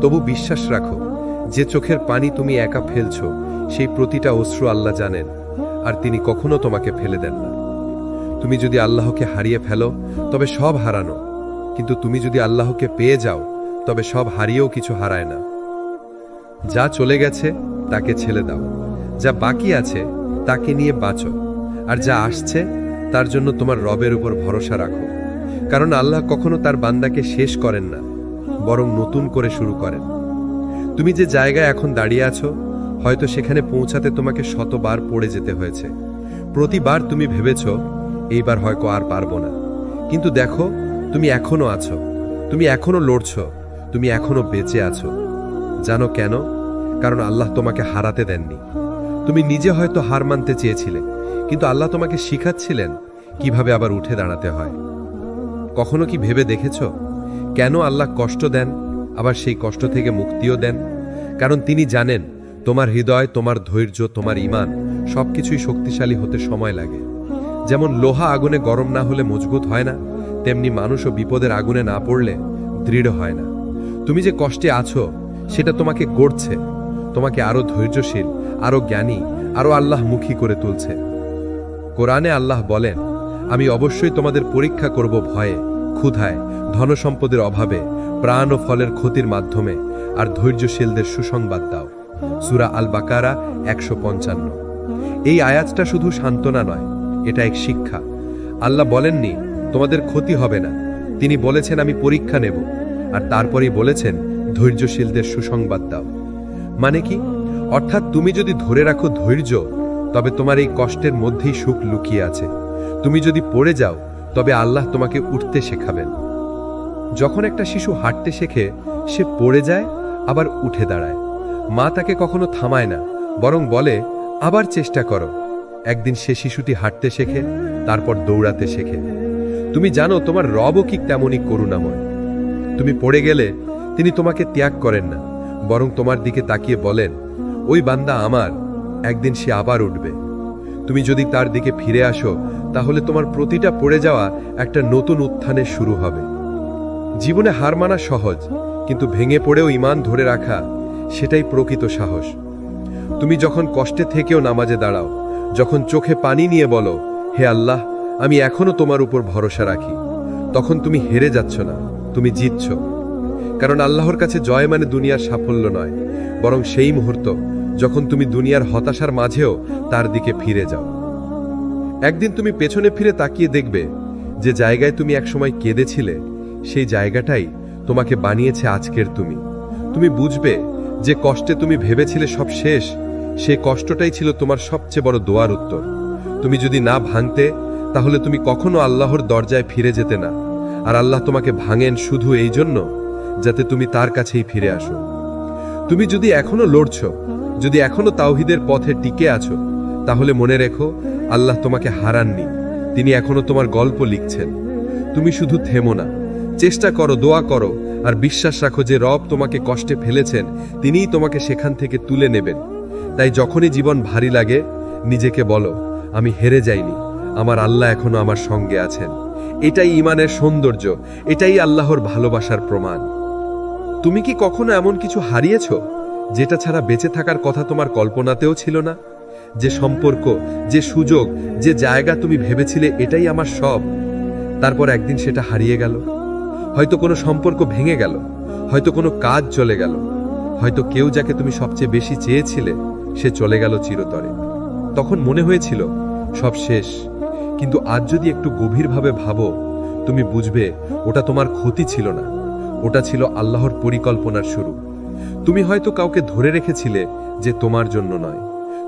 তবু বিশ্বাস রাখো যে চোখের পানি তুমি একা ফেলছো, সেই প্রতিটা অশ্রু আল্লাহ জানেন, আর তিনি কখনো তোমাকে ফেলে দেন না। তুমি যদি আল্লাহকে হারিয়ে ফেলো তবে সব হারানো, কিন্তু তুমি যদি আল্লাহকে পেয়ে যাও তবে সব হারিয়েও কিছু হারায় না। যা চলে গেছে তাকে ছেড়ে দাও, যা বাকি আছে তাকে নিয়ে বাঁচো, আর যা আসছে তার জন্য তোমার রবের উপর ভরসা রাখো, কারণ আল্লাহ কখনো তার বান্দাকে শেষ করেন না, বরং নতুন করে শুরু করেন। তুমি যে জায়গায় এখন দাঁড়িয়ে আছো, হয়তো সেখানে পৌঁছাতে তোমাকে শতবার পড়ে যেতে হয়েছে। প্রতিবার তুমি ভেবেছ এইবার হয়তো আর পারবো না, কিন্তু দেখো তুমি এখনো আছো, তুমি এখনো লড়ছো, তুমি এখনো বেঁচে আছো। জানো কেন? কারণ আল্লাহ তোমাকে হারাতে দেননি। তুমি নিজে হয়তো হার মানতে চেয়েছিলে, কিন্তু আল্লাহ তোমাকে শিখাচ্ছিলেন কিভাবে আবার উঠে দাঁড়াতে হয়। কখনো কি ভেবে দেখেছ কেন আল্লাহ কষ্ট দেন, আবার সেই কষ্ট থেকে মুক্তিও দেন? কারণ তিনি জানেন তোমার হৃদয়, তোমার ধৈর্য, তোমার ঈমান সবকিছুই শক্তিশালী হতে সময় লাগে। যেমন লোহা আগুনে গরম না হলে মজবুত হয় না, তেমনি মানুষও বিপদের আগুনে না পড়লে দৃঢ় হয় না। তুমি যে কষ্টে আছো সেটা তোমাকে গড়ছে, তোমাকে আরো ধৈর্যশীল, আরো জ্ঞানী, আরো আল্লাহমুখী করে তুলছে। কোরআনে আল্লাহ বলেন, আমি অবশ্যই তোমাদের পরীক্ষা করব ভয়ে, ক্ষুধায়, ধনসম্পদের অভাবে, প্রাণ ও ফলের ক্ষতির মাধ্যমে, আর ধৈর্যশীলদের সুসংবাদ দাও। সূরা আল বাকারা 155। এই আয়াতটা শুধু সান্ত্বনা নয়, এটা এক শিক্ষা। আল্লাহ বলেননি তোমাদের ক্ষতি হবে না, তিনি বলেছেন আমি পরীক্ষা নেব, আর তারপরেই বলেছেন ধৈর্যশীলদের সুসংবাদ দাও। মানে কি? অর্থাৎ তুমি যদি ধরে রাখো ধৈর্য, তবে তোমার এই কষ্টের মধ্যেই সুখ লুকিয়ে আছে। তুমি যদি পড়ে যাও, তবে আল্লাহ তোমাকে উঠতে শেখাবেন। যখন একটা শিশু হাঁটতে শেখে, সে পড়ে যায় আবার উঠে দাঁড়ায়। মা তাকে কখনো থামায় না, বরং বলে আবার চেষ্টা করো। একদিন সে শিশুটি হাঁটতে শেখে, তারপর দৌড়াতে শেখে। তুমি জানো তোমার রবও কি তেমনই করুণাময়। তুমি পড়ে গেলে তিনি তোমাকে ত্যাগ করেন না, বরং তোমার দিকে তাকিয়ে বলেন, ওই বান্দা আমার, একদিন সে আবার উঠবে। তুমি যদি তার দিকে ফিরে আসো, তাহলে তোমার প্রতিটা পড়ে যাওয়া একটা নতুন উত্থানের শুরু হবে। জীবনে হার মানা সহজ, কিন্তু ভেঙে পড়েও ঈমান ধরে রাখা, সেটাই প্রকৃত সাহস। তুমি যখন কষ্টে থেকেও নামাজে দাঁড়াও, যখন চোখে পানি নিয়ে বলো, হে আল্লাহ, আমি এখনো তোমার উপর ভরসা রাখি, তখন তুমি হেরে যাচ্ছ না, তুমি জিতছ। কারণ আল্লাহর কাছে জয় মানে দুনিয়ার সাফল্য নয়, বরং সেই মুহূর্ত যখন তুমি দুনিয়ার হতাশার মাঝেও তার দিকে ফিরে যাও। একদিন তুমি পেছনে ফিরে তাকিয়ে দেখবে, যে জায়গায় তুমি একসময় কেঁদেছিলে, সেই জায়গাটাই তোমাকে বানিয়েছে আজকের তুমি। তুমি বুঝবে যে কষ্টে তুমি ভেবেছিলে সব শেষ, সেই কষ্টটাই ছিল তোমার সবচেয়ে বড় দোয়ার উত্তর। তুমি যদি না ভাঙতে, তাহলে তুমি কখনো আল্লাহর দরজায় ফিরে যেতে না। আর আল্লাহ তোমাকে ভাঙেন শুধু এই জন্য, যাতে তুমি তার কাছেই ফিরে আসো। তুমি যদি এখনো লড়ছ, যদি এখনো তাওহীদের পথে টিকে আছো, তাহলে মনে রেখো, আল্লাহ তোমাকে হারাননি, তিনি এখনো তোমার গল্প লিখছেন। তুমি শুধু থেমো না, চেষ্টা করো, দোয়া করো, আর বিশ্বাস রাখো যে রব তোমাকে কষ্টে ফেলেছেন, তিনিই তোমাকে সেখান থেকে তুলে নেবেন। তাই যখনই জীবন ভারী লাগে, নিজেকে বলো, আমি হেরে যাইনি, আমার আল্লাহ এখনো আমার সঙ্গে আছেন। এটাই ঈমানের সৌন্দর্য, এটাই আল্লাহর ভালোবাসার প্রমাণ। তুমি কি কখনো এমন কিছু হারিয়েছ, যেটা ছাড়া বেঁচে থাকার কথা তোমার কল্পনাতেও ছিল না? যে সম্পর্ক, যে সুযোগ, যে জায়গা তুমি ভেবেছিলে এটাই আমার সব, তারপর একদিন সেটা হারিয়ে গেল। হয়তো কোনো সম্পর্ক ভেঙে গেল, হয়তো কোনো কাজ চলে গেল, হয়তো কেউ যাকে তুমি সবচেয়ে বেশি চেয়েছিলে সে চলে গেল চিরতরে। তখন মনে হয়েছিল সব শেষ, কিন্তু আজ যদি একটু গভীরভাবে ভাবো, তুমি বুঝবে ওটা তোমার ক্ষতি ছিল না, ওটা ছিল আল্লাহর পরিকল্পনার শুরু। তুমি হয়তো কাউকে ধরে রেখেছিলে যে তোমার জন্য নয়,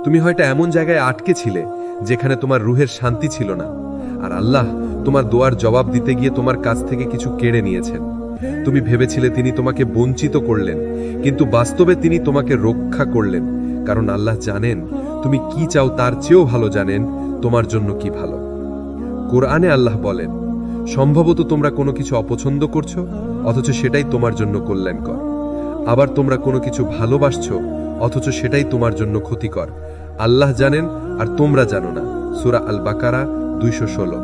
তুমি হয়তো এমন জায়গায় আটকে ছিলে যেখানে তোমার রুহের শান্তি ছিল না, আর আল্লাহ তোমার দোয়ার জবাব দিতে গিয়ে তোমার কাছ থেকে কিছু কেড়ে নিয়েছেন। তুমি ভেবেছিলে তিনি তোমাকে বঞ্চিত করলেন, কিন্তু বাস্তবে তিনি তোমাকে রক্ষা করলেন, কারণ আল্লাহ জানেন তুমি কি চাও, তার চেয়েও ভালো জানেন তোমার জন্য কি ভালো। কোরআনে আল্লাহ বলেন, সম্ভবত তোমরা কোনো কিছু অপছন্দ করছো, অথচ সেটাই তোমার জন্য কল্যাণকর। আবার তোমরা কোনো কিছু ভালোবাসছো, অথচ সেটাই তোমার জন্য ক্ষতিকর। আল্লাহ জানেন আর তোমরা জানো না। সূরা আল বাকারা 216।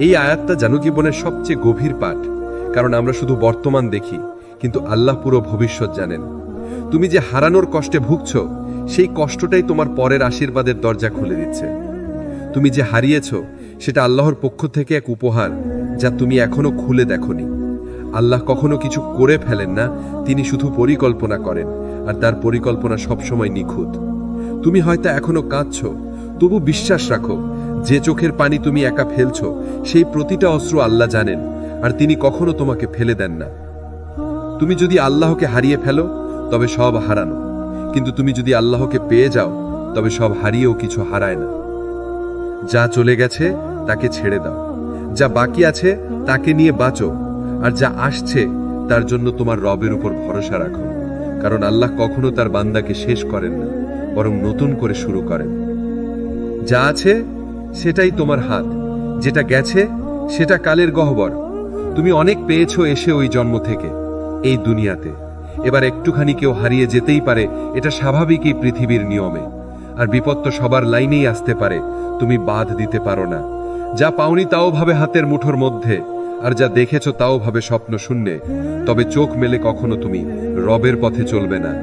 এই আয়াতটা জানো জীবনের সবচেয়ে গভীর পাঠ, কারণ আমরা শুধু বর্তমান দেখি, কিন্তু আল্লাহ পুরো ভবিষ্যৎ জানেন। তুমি যে হারানোর কষ্টে ভুগছ, সেই কষ্টটাই তোমার পরের আশীর্বাদের দরজা খুলে দিচ্ছে। তুমি যে হারিয়েছ, সেটা আল্লাহর পক্ষ থেকে এক উপহার, যা তুমি এখনো খুলে দেখোনি। আল্লাহ কখনো কিছু করে ফেলেন না, তিনি শুধু পরিকল্পনা করেন, আর তার পরিকল্পনা সবসময় নিখুঁত। তুমি হয়তো এখনো কাঁদছ, তবু বিশ্বাস রাখো, যে চোখের পানি তুমি একা ফেলছ, সেই প্রতিটা অশ্রু আল্লাহ জানেন, আর তিনি কখনো তোমাকে ফেলে দেন না। তুমি যদি আল্লাহকে হারিয়ে ফেলো, তবে সব হারানো, কিন্তু তুমি যদি আল্লাহকে পেয়ে যাও, তবে সব হারিয়েও কিছু হারায় না। যা চলে গেছে তাকে ছেড়ে দাও, যা বাকি আছে তাকে নিয়ে বাঁচো, আর যা আসছে তার জন্য তোমার রবের উপর ভরসা রাখো, কারণ আল্লাহ কখনো তার বান্দাকে শেষ করেন না, বরং নতুন করে শুরু করেন। যা আছে সেটাই তোমার হাত, যেটা গেছে সেটা কালের গহ্বর। তুমি অনেক পেয়েছো এসে ওই জন্ম থেকে এই দুনিয়াতে, এবার একটুখানি কেউ হারিয়ে যেতেই পারে, এটা স্বাভাবিক এই পৃথিবীর নিয়মে। আর বিপদ তো সবার লাইনেই আসতে পারে, তুমি বাধ দিতে পারো না। যা পাওনি তাও ভাবে হাতের মুঠোর মধ্যে, আর যা দেখেছো তাও ভাবে স্বপ্ন শূন্যে। তবে চোখ মেলে কখনো তুমি রবের পথে চলবে না।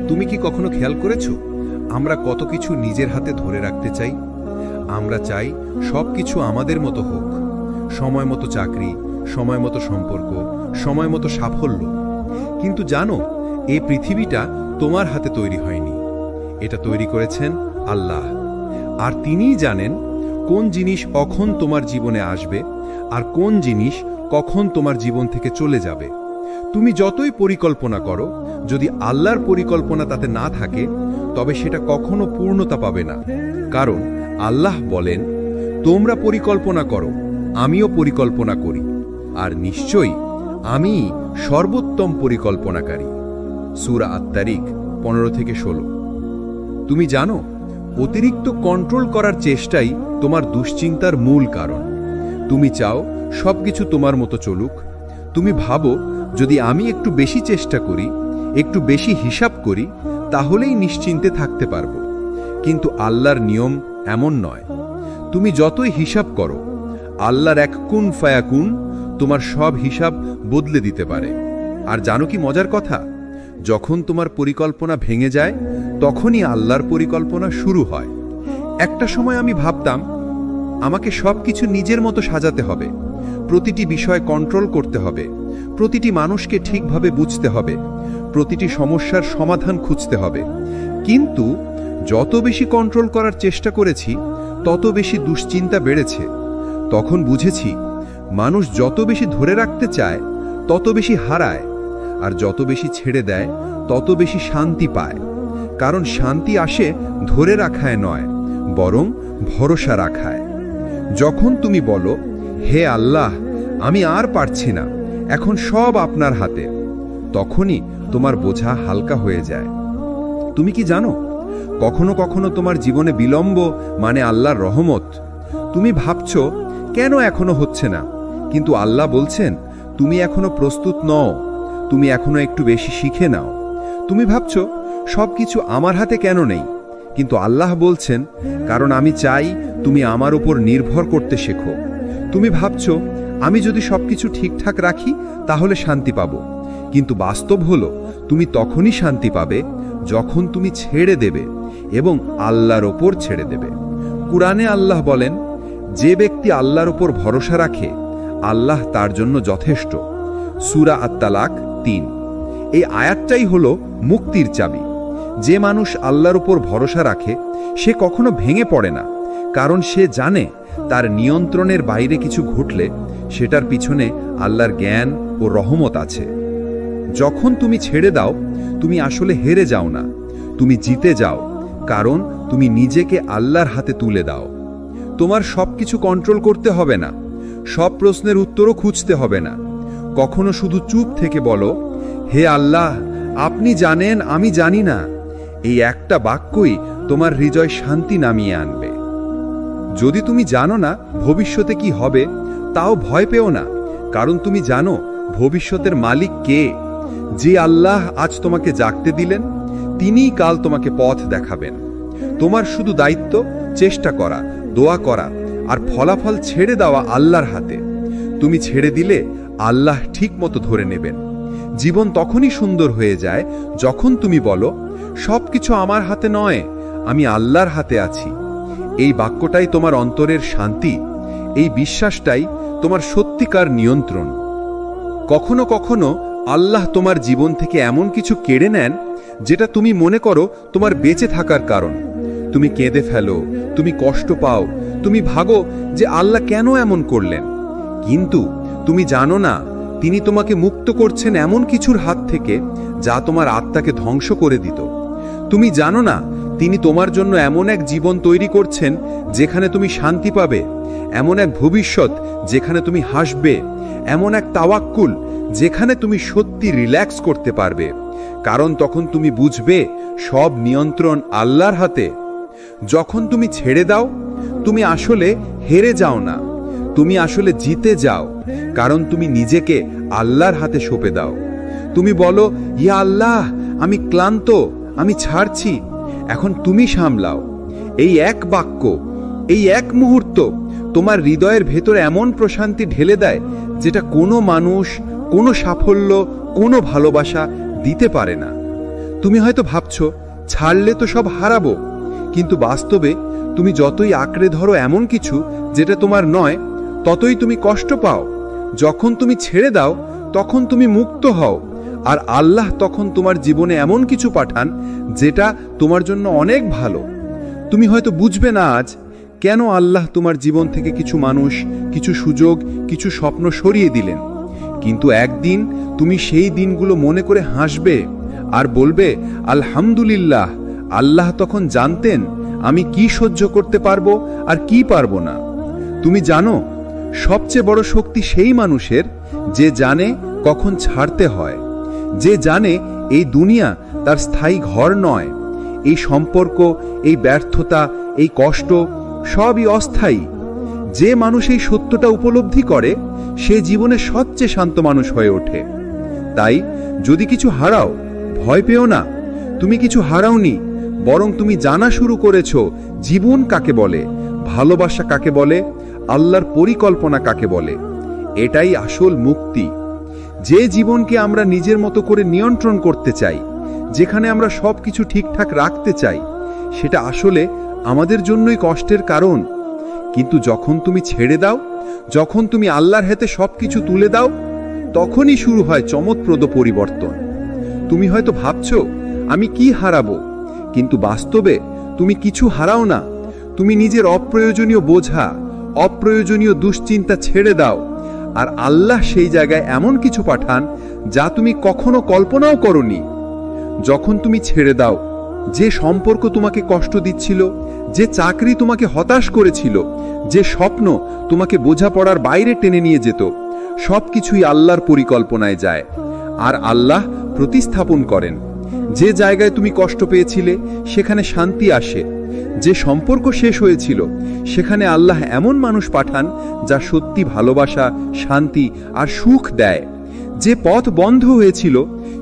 তুমি কি কখনো খেয়াল করেছো আমরা কত কিছু নিজের হাতে ধরে রাখতে চাই? আমরা চাই সবকিছু আমাদের মতো হোক, সময় মতো চাকরি, সময় মতো সম্পর্ক, সময় মতো সাফল্য। কিন্তু জানো, এই পৃথিবীটা তোমার হাতে তৈরি হয়নি, এটা তৈরি করেছেন আল্লাহ। আর তিনিই জানেন কোন জিনিস কখন তোমার জীবনে আসবে আর কোন জিনিস কখন তোমার জীবন থেকে চলে যাবে। তুমি যতই পরিকল্পনা করো, যদি আল্লাহর পরিকল্পনা তাতে না থাকে তবে সেটা কখনো পূর্ণতা পাবে না। কারণ আল্লাহ বলেন, তোমরা পরিকল্পনা করো, আমিও পরিকল্পনা করি, আর নিশ্চয়ই আমি সর্বোত্তম পরিকল্পনাকারী। সূরা আত-তারিক 15-16। তুমি জানো, অতিরিক্ত কন্ট্রোল করার চেষ্টাই তোমার দুশ্চিন্তার মূল কারণ। তুমি চাও সবকিছু তোমার মতো চলুক। তুমি ভাবো, যদি আমি একটু বেশি চেষ্টা করি, একটু বেশি হিসাব করি, তাহলেই নিশ্চিন্তে থাকতে পারবো। কিন্তু আল্লাহর নিয়ম এমন নয়। তুমি যতই হিসাব করো, আল্লাহর এক কুন ফায়াকুন তোমার সব হিসাব বদলে দিতে পারে। আর জানো কি মজার কথা, যখন তোমার পরিকল্পনা ভেঙে যায়, তখনই আল্লাহর পরিকল্পনা শুরু হয়। একটা সময় আমি ভাবতাম, আমাকে সবকিছু নিজের মতো সাজাতে হবে, প্রতিটি বিষয় কন্ট্রোল করতে হবে, প্রতিটি মানুষকে ঠিকভাবে বুঝতে হবে, প্রতিটি সমস্যার সমাধান খুঁজতে হবে। কিন্তু যত বেশি কন্ট্রোল করার চেষ্টা করেছি, তত বেশি দুশ্চিন্তা বেড়েছে। তখন বুঝেছি, মানুষ যত বেশি ধরে রাখতে চায়, তত বেশি হারায়, আর যত বেশি ছেড়ে দেয়, তত বেশি শান্তি পায়। কারণ শান্তি আসে ধরে রাখায় নয়, বরং ভরসা রাখায়। যখন তুমি বলো, হে আল্লাহ, আমি আর পারছি না, এখন সব আপনার হাতে, তখনই তোমার বোঝা হালকা হয়ে যায়। তুমি কি জানো, কখনো কখনো তোমার জীবনে বিলম্ব মানে আল্লাহর রহমত। তুমি ভাবছো, কেন এখনো হচ্ছে না? কিন্তু আল্লাহ বলছেন, তুমি এখনো প্রস্তুত নও, তুমি এখনো একটু বেশি শিখে নাও। তুমি ভাবছো, সবকিছু আমার হাতে কেন নেই? কিন্তু আল্লাহ বলছেন, কারণ আমি চাই তুমি আমার উপর নির্ভর করতে শেখো। তুমি ভাবছো, আমি যদি সবকিছু ঠিকঠাক রাখি তাহলে শান্তি পাবো। কিন্তু বাস্তব হলো, তুমি তখনই শান্তি পাবে যখন তুমি ছেড়ে দেবে এবং আল্লাহর ওপর ছেড়ে দেবে। কুরআনে আল্লাহ বলেন, যে ব্যক্তি আল্লাহর ওপর ভরসা রাখে, আল্লাহ তার জন্য যথেষ্ট। সূরা আত-তালাক 3। এই আয়াতটাই হলো মুক্তির চাবি। যে মানুষ আল্লাহর উপর ভরসা রাখে, সে কখনো ভেঙে পড়ে না, কারণ সে জানে তার নিয়ন্ত্রণের বাইরে কিছু ঘটলে সেটার পিছনে আল্লাহর জ্ঞান ও রহমত আছে। যখন তুমি ছেড়ে দাও, তুমি আসলে হেরে যাও না, তুমি জিতে যাও, কারণ তুমি নিজেকে আল্লাহর হাতে তুলে দাও। তোমার সবকিছু কন্ট্রোল করতে হবে না, সব প্রশ্নের উত্তরও খুঁজতে হবে না। কখনো শুধু চুপ থেকে বলো, হে আল্লাহ, আপনি জানেন আমি জানি না। এই একটা বাক্যই তোমার হৃদয় শান্তি নামিয়ে আনবে। যদি তুমি জানো না ভবিষ্যতে কি হবে, তাও ভয় পেও না, কারণ তুমি জানো ভবিষ্যতের মালিক কে। যে আল্লাহ আজ তোমাকে জাগতে দিলেন, তিনিই কাল তোমাকে পথ দেখাবেন। তোমার শুধু দায়িত্ব চেষ্টা করা, দোয়া করা আর ফলাফল ছেড়ে দেওয়া আল্লাহর হাতে। তুমি ছেড়ে দিলে আল্লাহ ঠিক মতো ধরে নেবেন। জীবন তখনই সুন্দর হয়ে যায় যখন তুমি বলো, সবকিছু আমার হাতে নয়, আমি আল্লাহর হাতে আছি। এই বাক্যটাই তোমার অন্তরের শান্তি, এই বিশ্বাসটাই তোমার সত্যিকার নিয়ন্ত্রণ। কখনো কখনো আল্লাহ তোমার জীবন থেকে এমন কিছু কেড়ে নেন যেটা তুমি মনে করো তোমার বেঁচে থাকার কারণ। তুমি কেঁদে ফেলো, তুমি কষ্ট পাও, তুমি ভাবো যে আল্লাহ কেন এমন করলেন। কিন্তু তুমি জানো না তিনি তোমাকে মুক্ত করছেন এমন কিছুর হাত থেকে যা তোমার আত্মাকে ধ্বংস করে দিত। তুমি জানো না তিনি তোমার জন্য এমন এক জীবন তৈরি করছেন যেখানে তুমি শান্তি পাবে, এমন এক ভবিষ্যৎ যেখানে তুমি হাসবে, এমন এক তাওয়াক্কুল যেখানে তুমি সত্যি রিল্যাক্স করতে পারবে। কারণ তখন তুমি বুঝবে সব নিয়ন্ত্রণ আল্লাহর হাতে। যখন তুমি ছেড়ে দাও, তুমি আসলে হেরে যাও না, তুমি আসলে জিতে যাও, কারণ তুমি নিজেকে আল্লাহর হাতে সঁপে দাও। তুমি বলো, ইয়া আল্লাহ, আমি ক্লান্ত, আমি ছাড়ছি, এখন তুমি সামলাও। এই এক বাক্য, এই এক মুহূর্ত তোমার হৃদয়ের ভেতরে এমন প্রশান্তি ঢেলে দেয় যেটা কোনো মানুষ, কোনো সাফল্য, কোনো ভালোবাসা দিতে পারে না। তুমি হয়তো ভাবছো ছাড়লে তো সব হারাবো, কিন্তু বাস্তবে তুমি যতই আঁকড়ে ধরো এমন কিছু যেটা তোমার নয়, ততই তুমি কষ্ট পাও। যখন তুমি ছেড়ে দাও তখন তুমি মুক্ত হও, আর আল্লাহ তখন তোমার জীবনে এমন কিছু পাঠান যেটা তোমার জন্য অনেক ভালো। তুমি হয়তো বুঝবে না আজ কেন আল্লাহ তোমার জীবন থেকে কিছু মানুষ, কিছু সুযোগ, কিছু স্বপ্ন সরিয়ে দিলেন, কিন্তু একদিন তুমি সেই দিনগুলো মনে করে হাসবে আর বলবে, আলহামদুলিল্লাহ, আল্লাহ তখন জানতেন আমি কি সহ্য করতে পারবো আর কি পারবো না। তুমি জানো সবচেয়ে বড় শক্তি সেই মানুষের যে জানে কখন ছাড়তে হয়, যে জানে এই দুনিয়া তার স্থায়ী ঘর নয়, এই সম্পর্ক, এই ব্যর্থতা, এই কষ্ট সবই অস্থায়ী। যে মানুষ এই সত্যটা উপলব্ধি করে সে জীবনে সবচেয়ে শান্ত মানুষ হয়ে ওঠে। তাই যদি কিছু হারাও, ভয় পেও না, তুমি কিছু হারাওনি, বরং তুমি জানা শুরু করেছো জীবন কাকে বলে, ভালোবাসা কাকে বলে, আল্লাহর পরিকল্পনা কাকে বলে। এটাই আসল মুক্তি। যে জীবনকে আমরা নিজের মতো করে নিয়ন্ত্রণ করতে চাই, যেখানে আমরা সবকিছু ঠিকঠাক রাখতে চাই, সেটা আসলে আমাদের জন্যই কষ্টের কারণ। কিন্তু যখন তুমি ছেড়ে দাও, যখন তুমি আল্লাহর হাতে সবকিছু তুলে দাও, তখনই শুরু হয় চমৎপ্রদ পরিবর্তন। তুমি হয়তো ভাবছো আমি কি হারাবো, কিন্তু বাস্তবে তুমি কিছু হারাও না। তুমি নিজের অপ্রয়োজনীয় বোঝা, অপ্রয়োজনীয় দুশ্চিন্তা ছেড়ে দাও, আর আল্লাহ সেই জায়গায় এমন কিছু পাঠান যা তুমি কখনো কল্পনাও করনি। যখন তুমি ছেড়ে দাও, যে সম্পর্ক তোমাকে কষ্ট দিচ্ছিল, যে চাকরি তোমাকে হতাশ করেছিল, যে স্বপ্ন তোমাকে বোঝাপড়ার বাইরে টেনে নিয়ে যেত, সবকিছুই আল্লাহর পরিকল্পনায় যায়, আর আল্লাহ প্রতিস্থাপন করেন। যে জায়গায় তুমি কষ্ট পেয়েছিলে সেখানে শান্তি আসে, যে সম্পর্ক শেষ হয়েছিল সেখানে আল্লাহ এমন মানুষ পাঠান যা সত্যি ভালোবাসা, শান্তি আর সুখ দেয়। যে পথ বন্ধ হয়েছিল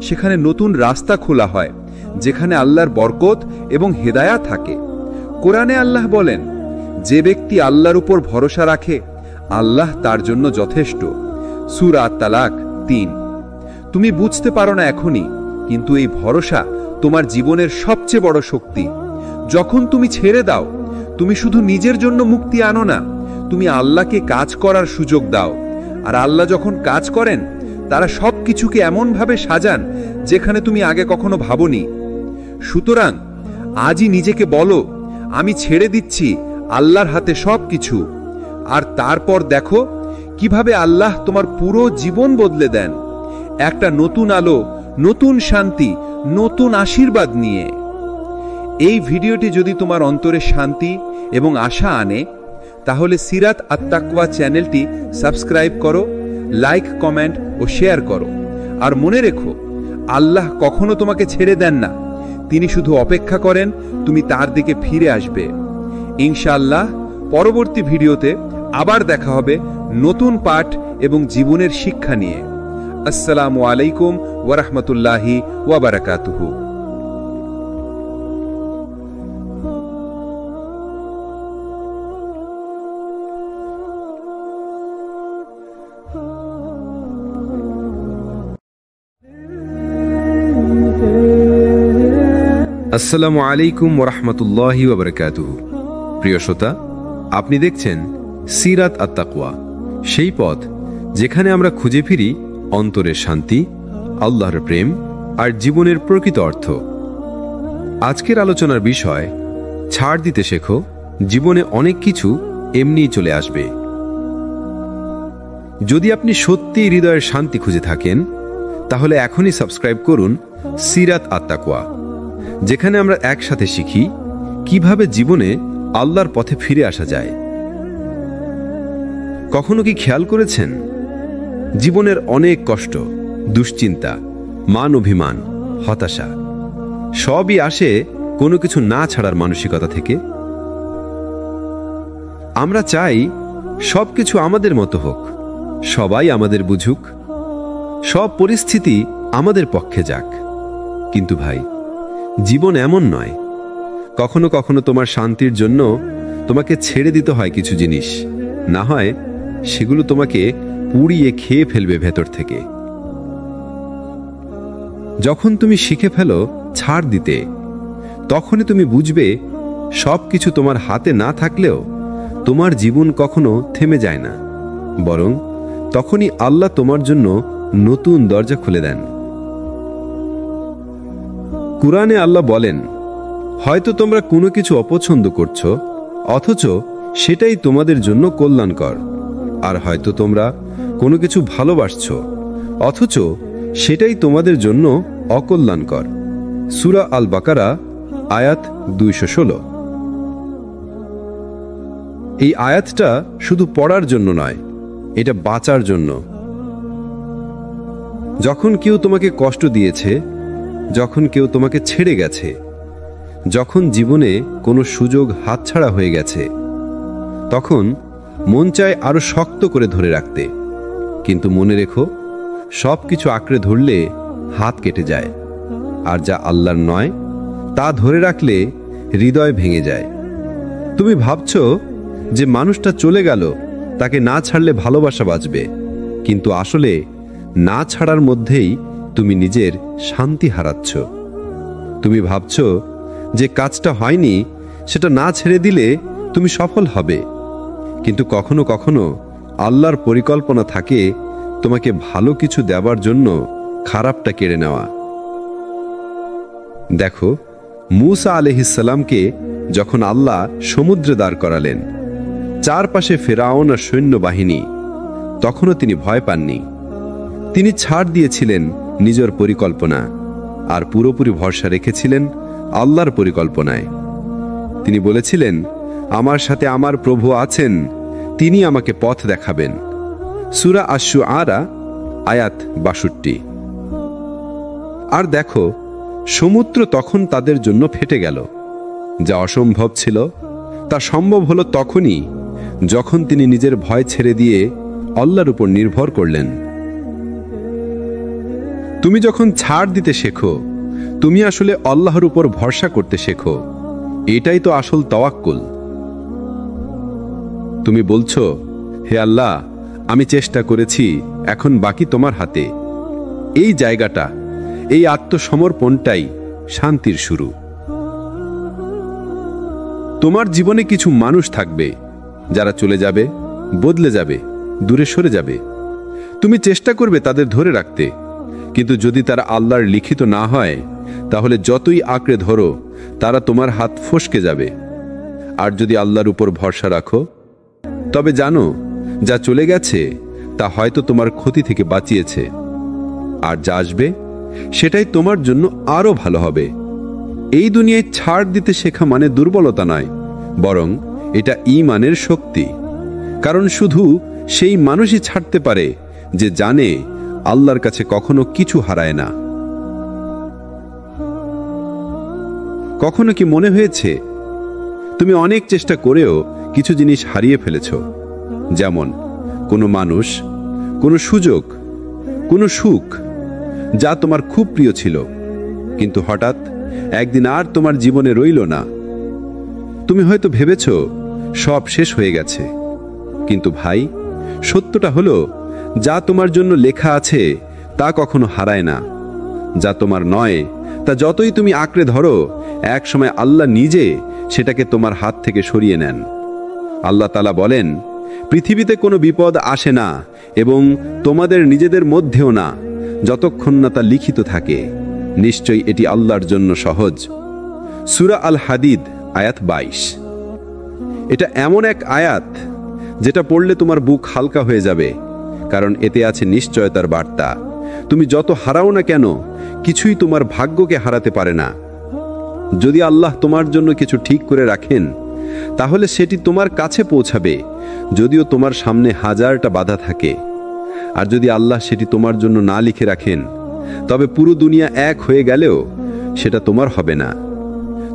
সেখানে নতুন রাস্তা খোলা হয়, যেখানে আল্লাহর বরকত এবং হেদায়াত থাকে। কোরআনে আল্লাহ বলেন, যে ব্যক্তি আল্লাহর উপর ভরসা রাখে আল্লাহ তার জন্য যথেষ্ট। সূরা তালাক ৩। তুমি বুঝতে পারো না এখনই, কিন্তু এই ভরসা তোমার জীবনের সবচেয়ে বড় শক্তি। যখন তুমি ছেড়ে দাও, তুমি শুধু নিজের জন্য মুক্তি আনো না, তুমি আল্লাহকে কাজ করার সুযোগ দাও। আর আল্লাহ যখন কাজ করেন, তারা সবকিছুকে এমনভাবে সাজান যেখানে তুমি আগে কখনো ভাবনি। সুতরাং আজই নিজেকে বলো, আমি ছেড়ে দিচ্ছি আল্লাহর হাতে সবকিছু। আর তারপর দেখো কিভাবে আল্লাহ তোমার পুরো জীবন বদলে দেন, একটা নতুন আলো, নতুন শান্তি, নতুন আশীর্বাদ নিয়ে। এই ভিডিওটি যদি তোমার অন্তরে শান্তি এবং আশা আনে, তাহলে সিরাত আত-তাকওয়া চ্যানেলটি সাবস্ক্রাইব করো, লাইক, কমেন্ট ও শেয়ার করো। আর মনে রেখো, আল্লাহ কখনো তোমাকে ছেড়ে দেন না। তিনি শুধু অপেক্ষা করেন তুমি তার দিকে ফিরে আসবে। ইনশাআল্লাহ পরবর্তী ভিডিওতে আবার দেখা হবে নতুন পাঠ এবং জীবনের শিক্ষা নিয়ে। আসসালামু আলাইকুম ওয়া রাহমাতুল্লাহি ওয়া বারাকাতুহু। আসসালামু আলাইকুম ওরহমতুল্লাহি ওবরকাতুহু। প্রিয় শ্রোতা, আপনি দেখছেন সিরাত আত-তাকওয়া, সেই পথ যেখানে আমরা খুঁজে ফিরি অন্তরের শান্তি, আল্লাহর প্রেম আর জীবনের প্রকৃত অর্থ। আজকের আলোচনার বিষয়, ছাড় দিতে শেখো, জীবনে অনেক কিছু এমনিই চলে আসবে। যদি আপনি সত্যি হৃদয়ের শান্তি খুঁজে থাকেন, তাহলে এখনই সাবস্ক্রাইব করুন সিরাত আত-তাকওয়া, যেখানে আমরা একসাথে শিখি কিভাবে জীবনে আল্লাহর পথে ফিরে আসা যায়। কখনো কি খেয়াল করেছেন, জীবনের অনেক কষ্ট, দুশ্চিন্তা, মান অভিমান, হতাশা সবই আসে কোনো কিছু না ছাড়ার মানসিকতা থেকে। আমরা চাই সবকিছু আমাদের মতো হোক, সবাই আমাদের বুঝুক, সব পরিস্থিতি আমাদের পক্ষে যাক। কিন্তু ভাই, জীবন এমন নয়। কখনো কখনো তোমার শান্তির জন্য তোমাকে ছেড়ে দিতে হয় কিছু জিনিস, না হয় সেগুলো তোমাকে পুড়িয়ে খেয়ে ফেলবে ভেতর থেকে। যখন তুমি শিখে ফেলো ছাড় দিতে, তখনই তুমি বুঝবে সবকিছু তোমার হাতে না থাকলেও তোমার জীবন কখনো থেমে যায় না, বরং তখনই আল্লাহ তোমার জন্য নতুন দরজা খুলে দেন। কুরআনে আল্লাহ বলেন, হয়তো তোমরা কোনো কিছু অপছন্দ করছো, অথচ সেটাই তোমাদের জন্য কল্যাণকর। আর হয়তো তোমরা কোনো কিছু ভালোবাসছো, অথচ সেটাই তোমাদের জন্য অকল্যাণকর। সূরা আল বাকারা আয়াত 216। এই আয়াতটা শুধু পড়ার জন্য নয়, এটা বাঁচার জন্য। যখন কেউ তোমাকে কষ্ট দিয়েছে, যখন কেউ তোমাকে ছেড়ে গেছে, যখন জীবনে কোনো সুযোগ হাতছাড়া হয়ে গেছে, তখন মন চায় আরো শক্ত করে ধরে রাখতে। কিন্তু মনে রেখো, সব কিছু আঁকড়ে ধরলে হাত কেটে যায়, আর যা আল্লাহর নয় তা ধরে রাখলে হৃদয় ভেঙে যায়। তুমি ভাবছো যে মানুষটা চলে গেল, তাকে না ছাড়লে ভালোবাসা বাঁচবে, কিন্তু আসলে না ছাড়ার মধ্যেই তুমি নিজের শান্তি হারাচ্ছ। তুমি ভাবছো যে কাজটা হয়নি, সেটা না ছেড়ে দিলে তুমি সফল হবে, কিন্তু কখনো কখনো আল্লাহর পরিকল্পনা থাকে তোমাকে ভালো কিছু দেওয়ার জন্য খারাপটা কেড়ে নেওয়া। দেখো, মূসা আলাইহিসসালামকে যখন আল্লাহ সমুদ্রে দাঁড় করালেন, চারপাশে ফেরাউন আর সৈন্যবাহিনী, তখনও তিনি ভয় পাননি। তিনি ছাড় দিয়েছিলেন নিজের পরিকল্পনা আর পুরোপুরি ভরসা রেখেছিলেন আল্লাহর পরিকল্পনায়। তিনি বলেছিলেন, আমার সাথে আমার প্রভু আছেন, তিনি আমাকে পথ দেখাবেন। সূরা আশ-শুআরা আয়াত 62। আর দেখো, সমুদ্র তখন তাদের জন্য ফেটে গেল। যা অসম্ভব ছিল তা সম্ভব হলো তখনই যখন তিনি নিজের ভয় ছেড়ে দিয়ে আল্লাহর উপর নির্ভর করলেন। তুমি যখন ছাড় দিতে শেখো, তুমি আসলে আল্লাহর উপর ভরসা করতে শেখো। এটাই তো আসল তাওয়াক্কুল। তুমি বলছো, হে আল্লাহ, আমি চেষ্টা করেছি, এখন বাকি তোমার হাতে। এই জায়গাটা, এই আত্মসমর্পণটাই শান্তির শুরু। তোমার জীবনে কিছু মানুষ থাকবে যারা চলে যাবে, বদলে যাবে, দূরে সরে যাবে। তুমি চেষ্টা করবে তাদের ধরে রাখতে, কিন্তু যদি তারা আল্লাহর লিখিত না হয়, তাহলে যতই আঁকড়ে ধরো তারা তোমার হাত ফসকে যাবে। আর যদি আল্লাহর উপর ভরসা রাখো, তবে জানো, যা চলে গেছে তা হয়তো তোমার ক্ষতি থেকে বাঁচিয়েছে, আর যা আসবে সেটাই তোমার জন্য আরো ভালো হবে। এই দুনিয়ায় ছাড় দিতে শেখা মানে দুর্বলতা নয়, বরং এটা ঈমানের শক্তি, কারণ শুধু সেই মানুষই ছাড়তে পারে যে জানে আল্লাহর কাছে কখনো কিছু হারায় না। কখনো কি মনে হয়েছে তুমি অনেক চেষ্টা করেও কিছু জিনিস হারিয়ে ফেলেছ? যেমন কোনো মানুষ, কোনো সুযোগ, কোনো সুখ যা তোমার খুব প্রিয় ছিল, কিন্তু হঠাৎ একদিন আর তোমার জীবনে রইল না। তুমি হয়তো ভেবেছ সব শেষ হয়ে গেছে, কিন্তু ভাই, সত্যটা হলো যা তোমার জন্য লেখা আছে তা কখনো হারায় না। যা তোমার নয় তা যতই তুমি আঁকড়ে ধরো, এক সময় আল্লাহ নিজে সেটাকে তোমার হাত থেকে সরিয়ে নেন। আল্লাহ তাআলা বলেন, পৃথিবীতে কোনো বিপদ আসে না এবং তোমাদের নিজেদের মধ্যেও না, যতক্ষণ না তা লিখিত থাকে। নিশ্চয়ই এটি আল্লাহর জন্য সহজ। সূরা আল হাদিদ আয়াত 22। এটা এমন এক আয়াত যেটা পড়লে তোমার বুক হালকা হয়ে যাবে, কারণ এতে আছে নিশ্চয়তার বার্তা। তুমি যত হারাও না কেন, কিছুই তোমার ভাগ্যকে হারাতে পারে না। যদি আল্লাহ তোমার জন্য কিছু ঠিক করে রাখেন, তাহলে সেটি তোমার কাছে পৌঁছাবে, যদিও তোমার সামনে হাজারটা বাধা থাকে। আর যদি আল্লাহ সেটি তোমার জন্য না লিখে রাখেন, তবে পুরো দুনিয়া এক হয়ে গেলেও সেটা তোমার হবে না।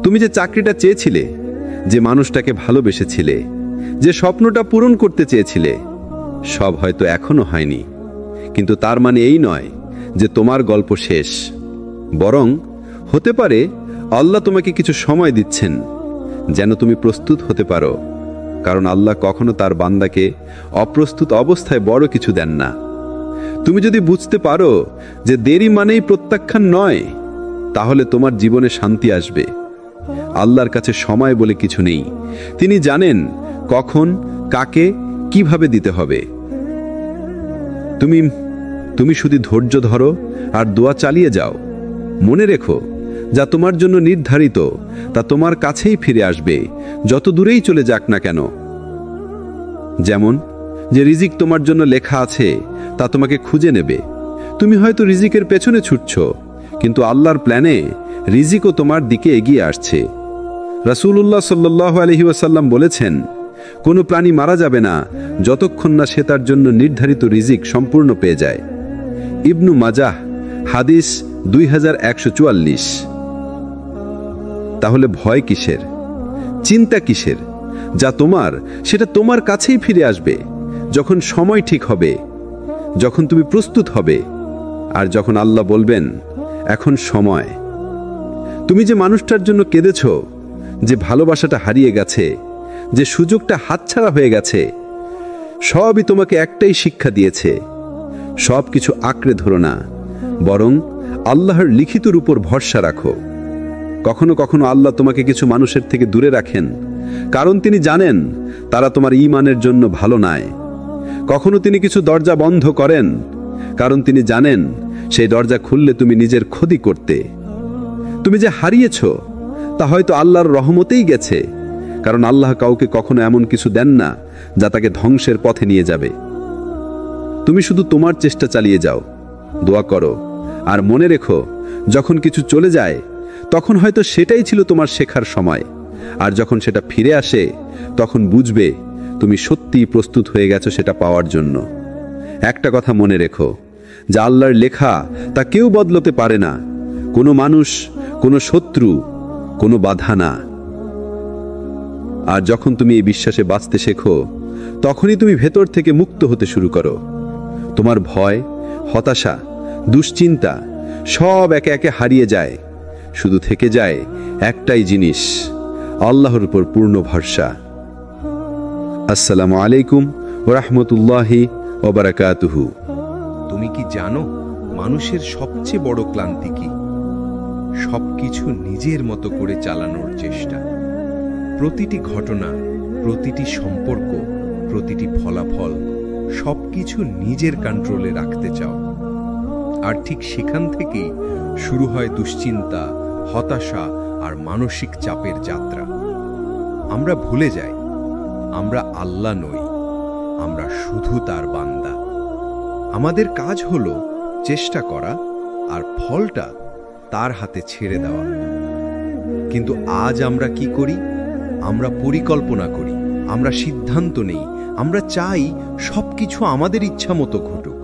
তুমি যে চাকরিটা চেয়েছিলে, যে মানুষটাকে ভালোবেসেছিলে, যে স্বপ্নটা পূরণ করতে চেয়েছিলে, সব হয়তো এখনো হয়নি, কিন্তু তার মানে এই নয় যে তোমার গল্প শেষ। বরং হতে পারে আল্লাহ তোমাকে কিছু সময় দিচ্ছেন যেন তুমি প্রস্তুত হতে পারো, কারণ আল্লাহ কখনো তার বান্দাকে অপ্রস্তুত অবস্থায় বড় কিছু দেন না। তুমি যদি বুঝতে পারো যে দেরি মানেই প্রত্যাখ্যান নয়, তাহলে তোমার জীবনে শান্তি আসবে। আল্লাহর কাছে সময় বলে কিছু নেই। তিনি জানেন কখন, কাকে, কিভাবে দিতে হবে। তুমি শুধু ধৈর্য ধরো আর দোয়া চালিয়ে যাও। মনে রেখো, যা তোমার জন্য নির্ধারিত তা তোমার কাছেই ফিরে আসবে, যত দূরেই চলে যাক না কেন। যেমন যে রিজিক তোমার জন্য লেখা আছে তা তোমাকে খুঁজে নেবে। তুমি হয়তো রিজিকের পেছনে ছুটছ, কিন্তু আল্লাহর প্ল্যানে রিজিকও তোমার দিকে এগিয়ে আসছে। রাসূলুল্লাহ সাল্লাল্লাহু আলাইহি ওয়াসাল্লাম বলেছেন, কোনো প্রাণী মারা যাবে না যতক্ষণ না সে তার জন্য নির্ধারিত রিজিক সম্পূর্ণ পেয়ে যায়। ইবনু মাজাহ হাদিস 2144। তাহলে ভয় কিসের, চিন্তা কিসের? যা তোমার সেটা তোমার কাছেই ফিরে আসবে, যখন সময় ঠিক হবে, যখন তুমি প্রস্তুত হবে, আর যখন আল্লাহ বলবেন এখন সময়। তুমি যে মানুষটার জন্য কেঁদেছ, যে ভালোবাসাটা হারিয়ে গেছে, যে সুযোগটা হাতছাড়া হয়ে গেছে, সবই তোমাকে একটাই শিক্ষা দিয়েছে। সব কিছু আঁকড়ে ধরো না, বরং আল্লাহর লিখিতর উপর ভরসা রাখো। কখনো কখনো আল্লাহ তোমাকে কিছু মানুষের থেকে দূরে রাখেন, কারণ তিনি জানেন তারা তোমার ঈমানের জন্য ভালো নয়। কখনো তিনি কিছু দরজা বন্ধ করেন, কারণ তিনি জানেন সেই দরজা খুললে তুমি নিজের ক্ষতি করতে। তুমি যে হারিয়েছ তা হয়তো আল্লাহর রহমতেই গেছে, কারণ আল্লাহ কাউকে কখনো এমন কিছু দেন না যা তাকে ধ্বংসের পথে নিয়ে যাবে। তুমি শুধু তোমার চেষ্টা চালিয়ে যাও, দোয়া করো, আর মনে রেখো, যখন কিছু চলে যায় তখন হয়তো সেটাই ছিল তোমার শেখার সময়। আর যখন সেটা ফিরে আসে, তখন বুঝবে তুমি সত্যিই প্রস্তুত হয়ে গেছো সেটা পাওয়ার জন্য। একটা কথা মনে রেখো, যা আল্লাহর লেখা তা কেউ বদলাতে পারে না, কোনো মানুষ, কোনো শত্রু, কোনো বাধা না। আর যখন তুমি এই বিশ্বাসে বাঁচতে শেখো, তখনই তুমি ভেতর থেকে মুক্ত হতে শুরু করো। তোমার ভয়, হতাশা, দুশ্চিন্তা সব একে একে হারিয়ে যায়। শুধু থেকে যায় একটাই জিনিস, আল্লাহর উপর পূর্ণ ভরসা। আসসালামু আলাইকুম ওয়া রাহমাতুল্লাহি ওয়া বারাকাতুহু। তুমি কি জানো মানুষের সবচেয়ে বড় ক্লান্তি কি? সবকিছু নিজের মতো করে চালানোর চেষ্টা। প্রতিটি ঘটনা, প্রতিটি সম্পর্ক, প্রতিটি ফলাফল সবকিছু নিজের কন্ট্রোলে রাখতে চাও। আর ঠিক সেখান থেকেই শুরু হয় দুশ্চিন্তা, হতাশা আর মানসিক চাপের যাত্রা। আমরা ভুলে যাই আমরা আল্লাহ নই, আমরা শুধু তার বান্দা। আমাদের কাজ হলো চেষ্টা করা আর ফলটা তার হাতে ছেড়ে দেওয়া। কিন্তু আজ আমরা কি করি? আমরা পরিকল্পনা করি, আমরা সিদ্ধান্ত নেই, আমরা চাই সবকিছু আমাদের ইচ্ছা মতো ঘটুক।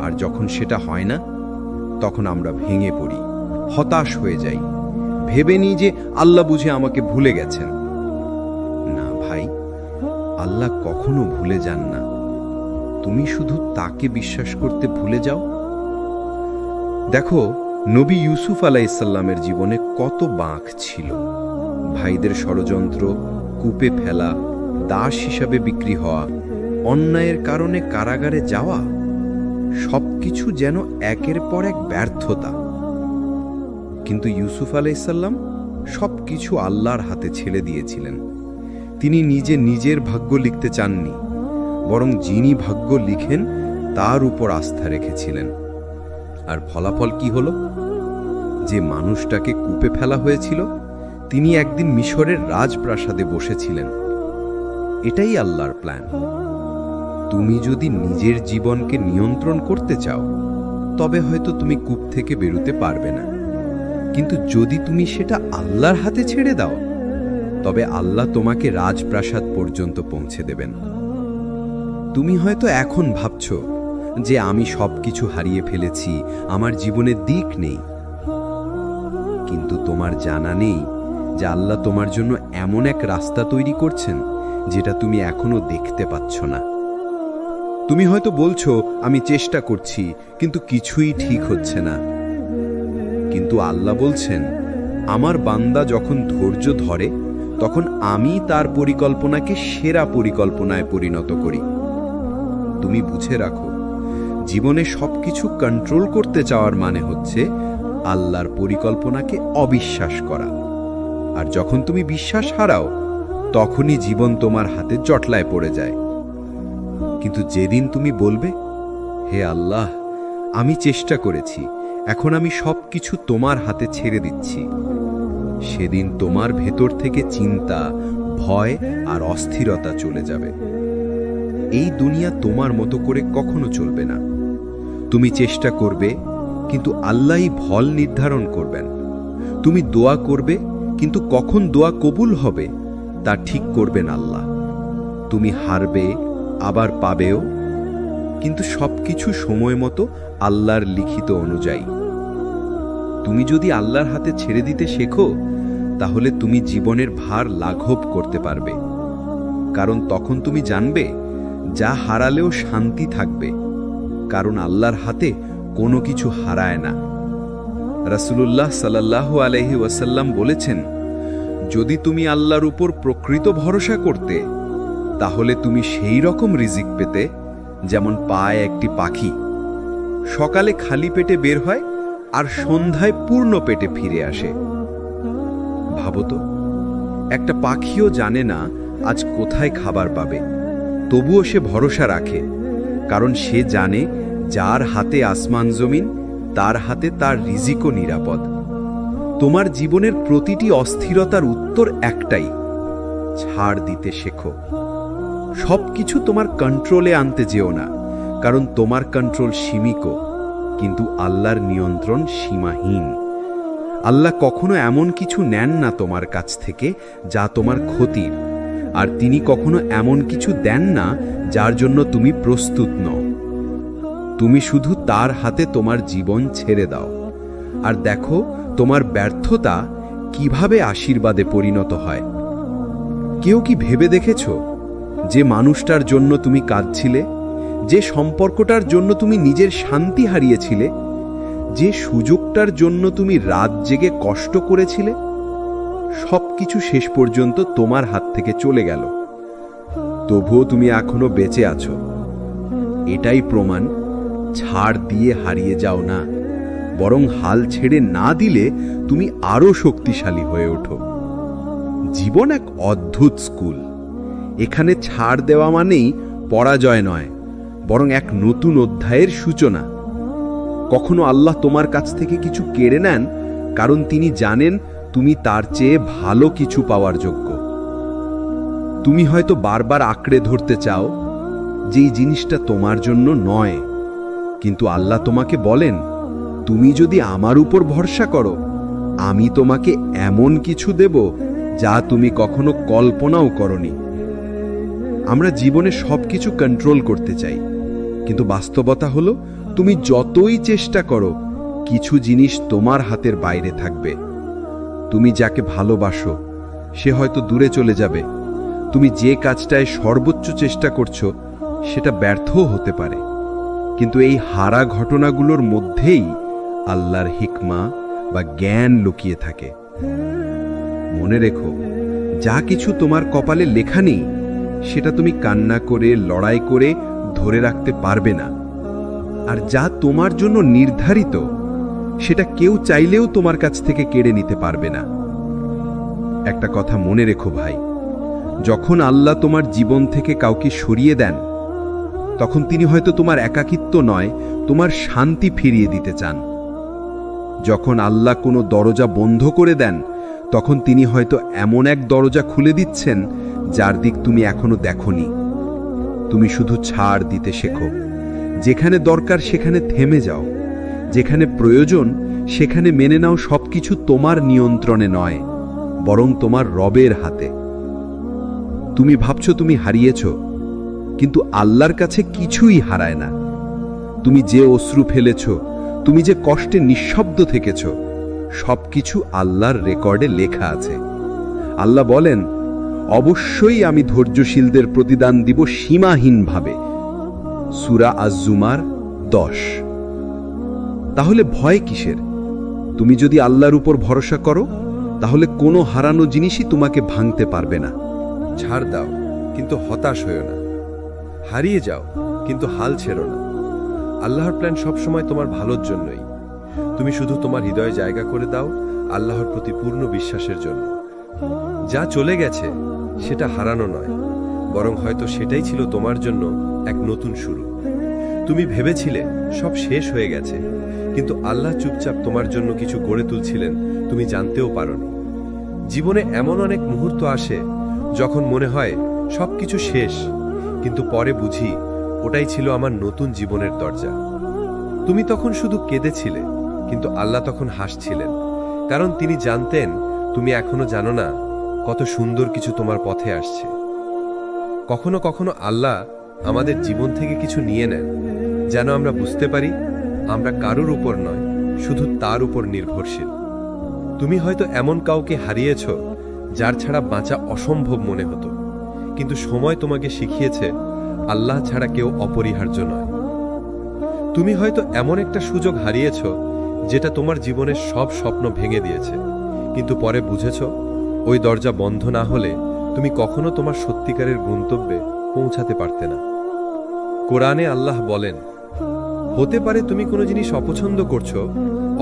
আর যখন সেটা হয় না, তখন আমরা ভেঙে পড়ি, হতাশ হয়ে যাই, ভেবে নিই যে আল্লাহ বুঝে আমাকে ভুলে গেছেন। না ভাই, আল্লাহ কখনো ভুলে যান না। তুমি শুধু তাকে বিশ্বাস করতে ভুলে যাও। দেখো, নবী ইউসুফ আলাইহিসসালামের জীবনে কত বাঁক ছিল। ভাইদের ষড়যন্ত্র, কূপে ফেলা, দাস হিসাবে বিক্রি হওয়া, অন্যায়ের কারণে কারাগারে যাওয়া, সবকিছু যেন একের পর এক ব্যর্থতা। কিন্তু ইউসুফ আলাইহিসসালাম সবকিছু আল্লাহর হাতে ছেড়ে দিয়েছিলেন। তিনি নিজের ভাগ্য লিখতে চাননি, বরং যিনি ভাগ্য লিখেন তার উপর আস্থা রেখেছিলেন। আর ফলাফল কি হলো? যে মানুষটাকে কূপে ফেলা হয়েছিল, তিনি একদিন মিশরের রাজপ্রাসাদে বসেছিলেন। এটাই আল্লাহর প্ল্যান। তুমি যদি নিজের জীবনকে নিয়ন্ত্রণ করতে চাও, তবে হয়তো তুমি কূপ থেকে বেরোতে পারবে না। কিন্তু যদি তুমি সেটা আল্লাহর হাতে ছেড়ে দাও, তবে আল্লাহ তোমাকে রাজপ্রাসাদ পর্যন্ত পৌঁছে দেবেন। তুমি হয়তো এখন ভাবছো যে আমি সবকিছু হারিয়ে ফেলেছি, আমার জীবনে দিক নেই। কিন্তু তোমার জানা নেই যে আল্লাহ তোমার জন্য এমন এক রাস্তা তৈরি করছেন যেটা তুমি এখনো দেখতে পাচ্ছ না। তুমি হয়তো বলছো, আমি চেষ্টা করছি, কিন্তু কিছুই ঠিক হচ্ছে না। কিন্তু আল্লাহ বলছেন, আমার বান্দা যখন ধৈর্য ধরে, তখন আমি তার পরিকল্পনাকে সেরা পরিকল্পনায় পরিণত করি। তুমি বুঝে রাখো, জীবনে সবকিছু কন্ট্রোল করতে চাওয়ার মানে হচ্ছে আল্লাহর পরিকল্পনাকে অবিশ্বাস করা। আর যখন তুমি বিশ্বাস হারাও, তখনই জীবন তোমার হাতে জটলায় পড়ে যায়। কিন্তু যেদিন তুমি বলবে, হে আল্লাহ, আমি চেষ্টা করেছি, এখন আমি সবকিছু তোমার হাতে ছেড়ে দিচ্ছি, সেদিন তোমার ভেতর থেকে চিন্তা, ভয় আর অস্থিরতা চলে যাবে। এই দুনিয়া তোমার মতো করে কখনো চলবে না। তুমি চেষ্টা করবে, কিন্তু আল্লাহই ফল নির্ধারণ করবেন। তুমি দোয়া করবে, কিন্তু কখন দোয়া কবুল হবে তা ঠিক করবেন আল্লাহ। তুমি হারবে, আবার পাবেও, কিন্তু সবকিছু সময় মতো আল্লাহর লিখিত অনুযায়ী। তুমি যদি আল্লাহর হাতে ছেড়ে দিতে শেখো, তাহলে তুমি জীবনের ভার লাঘব করতে পারবে। কারণ তখন তুমি জানবে, যা হারালেও শান্তি থাকবে, কারণ আল্লাহর হাতে কোনো কিছু হারায় না। রাসূলুল্লাহ সাল্লাল্লাহু আলাইহি ওয়াসাল্লাম বলেছেন, যদি তুমি আল্লাহর উপর প্রকৃত ভরসা করতে, তাহলে তুমি সেই রকম রিজিক পেতে যেমন পায় একটি পাখি। সকালে খালি পেটে বের হয় আর সন্ধ্যায় পূর্ণ পেটে ফিরে আসে। ভাবো তো, একটা পাখিও জানে না আজ কোথায় খাবার পাবে, তবুও সে ভরসা রাখে, কারণ সে জানে যার হাতে আসমান জমিন, তার হাতে তার রিজিকও নিরাপদ। তোমার জীবনের প্রতিটি অস্থিরতার উত্তর একটাই, ছাড় দিতে শেখো। সবকিছু তোমার কন্ট্রোলে আনতে যেও না, কারণ তোমার কন্ট্রোল সীমিত, কিন্তু আল্লাহর নিয়ন্ত্রণ সীমাহীন। আল্লাহ কখনো এমন কিছু নেন না তোমার কাছ থেকে যা তোমার ক্ষতির, আর তিনি কখনো এমন কিছু দেন না যার জন্য তুমি প্রস্তুত নও। তুমি শুধু তার হাতে তোমার জীবন ছেড়ে দাও, আর দেখো তোমার ব্যর্থতা কিভাবে আশীর্বাদে পরিণত হয়। কেউ কি ভেবে দেখেছ, যে মানুষটার জন্য তুমি কাঁদছিলে, যে সম্পর্কটার জন্য তুমি নিজের শান্তি হারিয়েছিলে, যে সুযোগটার জন্য তুমি রাত জেগে কষ্ট করেছিলে, সবকিছু শেষ পর্যন্ত তোমার হাত থেকে চলে গেল, তবুও তুমি এখনো বেঁচে আছো। এটাই প্রমাণ, ছাড় দিয়ে হারিয়ে যাও না, বরং হাল ছেড়ে না দিলে তুমি আরো শক্তিশালী হয়ে ওঠো। জীবন এক অদ্ভুত স্কুল। এখানে ছাড় দেওয়া মানেই পরাজয় নয়, বরং এক নতুন অধ্যায়ের সূচনা। কখনো আল্লাহ তোমার কাছ থেকে কিছু কেড়ে নেন, কারণ তিনি জানেন তুমি তার চেয়ে ভালো কিছু পাওয়ার যোগ্য। তুমি হয়তো বারবার আঁকড়ে ধরতে চাও যেই জিনিসটা তোমার জন্য নয়, কিন্তু আল্লাহ তোমাকে বলেন, তুমি যদি আমার উপর ভরসা করো, আমি তোমাকে এমন কিছু দেব যা তুমি কখনো কল্পনাও করনি। আমরা জীবনে সবকিছু কন্ট্রোল করতে চাই, কিন্তু বাস্তবতা হলো তুমি যতই চেষ্টা করো কিছু জিনিস তোমার হাতের বাইরে থাকবে। তুমি যাকে ভালোবাসো সে হয়তো দূরে চলে যাবে। তুমি যে কাজটায় সর্বোচ্চ চেষ্টা করছো সেটা ব্যর্থও হতে পারে। কিন্তু এই হারা ঘটনাগুলোর মধ্যেই আল্লাহর হিকমা বা জ্ঞান লুকিয়ে থাকে। মনে রেখো, যা কিছু তোমার কপালে লেখা নেই সেটা তুমি কান্না করে লড়াই করে ধরে রাখতে পারবে না। আর যা তোমার জন্য নির্ধারিত সেটা কেউ চাইলেও তোমার কাছ থেকে কেড়ে নিতে পারবে না। একটা কথা মনে রেখো ভাই, যখন আল্লাহ তোমার জীবন থেকে কাউকে সরিয়ে দেন তখন তিনি হয়তো তোমার একাকিত্ব নয়, তোমার শান্তি ফিরিয়ে দিতে চান। যখন আল্লাহ কোনো দরজা বন্ধ করে দেন তখন তিনি হয়তো এমন এক দরজা খুলে দিচ্ছেন যার দিক তুমি এখনো দেখোনি। তুমি শুধু ছাড় দিতে শেখো। যেখানে দরকার সেখানে থেমে যাও, যেখানে প্রয়োজন সেখানে মেনে নাও সবকিছু তোমার নিয়ন্ত্রণে নয়, বরং তোমার রবের হাতে। তুমি ভাবছো তুমি হারিয়েছ, কিন্তু আল্লাহর কাছে কিছুই হারায় না। তুমি যে অশ্রু ফেলেছ, তুমি যে কষ্টে নিঃশব্দ থেকেছ, সবকিছু আল্লাহর রেকর্ডে লেখা আছে। আল্লাহ বলেন, অবশ্যই আমি ধৈর্যশীলদের প্রতিদান দিব সীমাহীনভাবে। সূরা আজ-জুমার 10। তাহলে ভয় কিসের? তুমি যদি আল্লাহর উপর ভরসা করো তাহলে কোনো হারানো জিনিসই তোমাকে ভাঙতে পারবে না। ছাড় দাও, কিন্তু হতাশ হইও না। হারিয়ে যাও, কিন্তু হাল ছেড়ো না। আল্লাহর প্ল্যান সবসময় তোমার ভালোর জন্যই। তুমি শুধু তোমার হৃদয়ে জায়গা করে দাও আল্লাহর প্রতি পূর্ণ বিশ্বাসের জন্য। যা চলে গেছে সেটা হারানো নয়, বরং হয়তো সেটাই ছিল তোমার জন্য এক নতুন শুরু। তুমি ভেবেছিলে সব শেষ হয়ে গেছে, কিন্তু আল্লাহ চুপচাপ তোমার জন্য কিছু গড়ে তুলছিলেন, তুমি জানতেও পারোনি। জীবনে এমন অনেক মুহূর্ত আসে যখন মনে হয় সবকিছু শেষ, কিন্তু পরে বুঝি ওটাই ছিল আমার নতুন জীবনের দরজা। তুমি তখন শুধু কেঁদেছিলে, কিন্তু আল্লাহ তখন হাসছিলেন, কারণ তিনি জানতেন তুমি এখনো জানো না কত সুন্দর কিছু তোমার পথে আসছে। কখনো কখনো আল্লাহ আমাদের জীবন থেকে কিছু নিয়ে নেন, যেন আমরা বুঝতে পারি আমরা কারোর উপর নয়, শুধু তার উপর নির্ভরশীল। তুমি হয়তো এমন কাউকে হারিয়েছ যার ছাড়া বাঁচা অসম্ভব মনে হতো, কিন্তু সময় তোমাকে শিখিয়েছে আল্লাহ ছাড়া কেউ অপরিহার্য নয়। তুমি হয়তো এমন একটা সুযোগ হারিয়েছ যেটা তোমার জীবনের সব স্বপ্ন ভেঙে দিয়েছে, কিন্তু পরে বুঝেছ ওই দরজা বন্ধ না হলে তুমি কখনো তোমার সত্যিকারের গন্তব্যে পৌঁছাতে পারতে না। কোরআনে আল্লাহ বলেন, হতে পারে তুমি কোনো জিনিস অপছন্দ করছো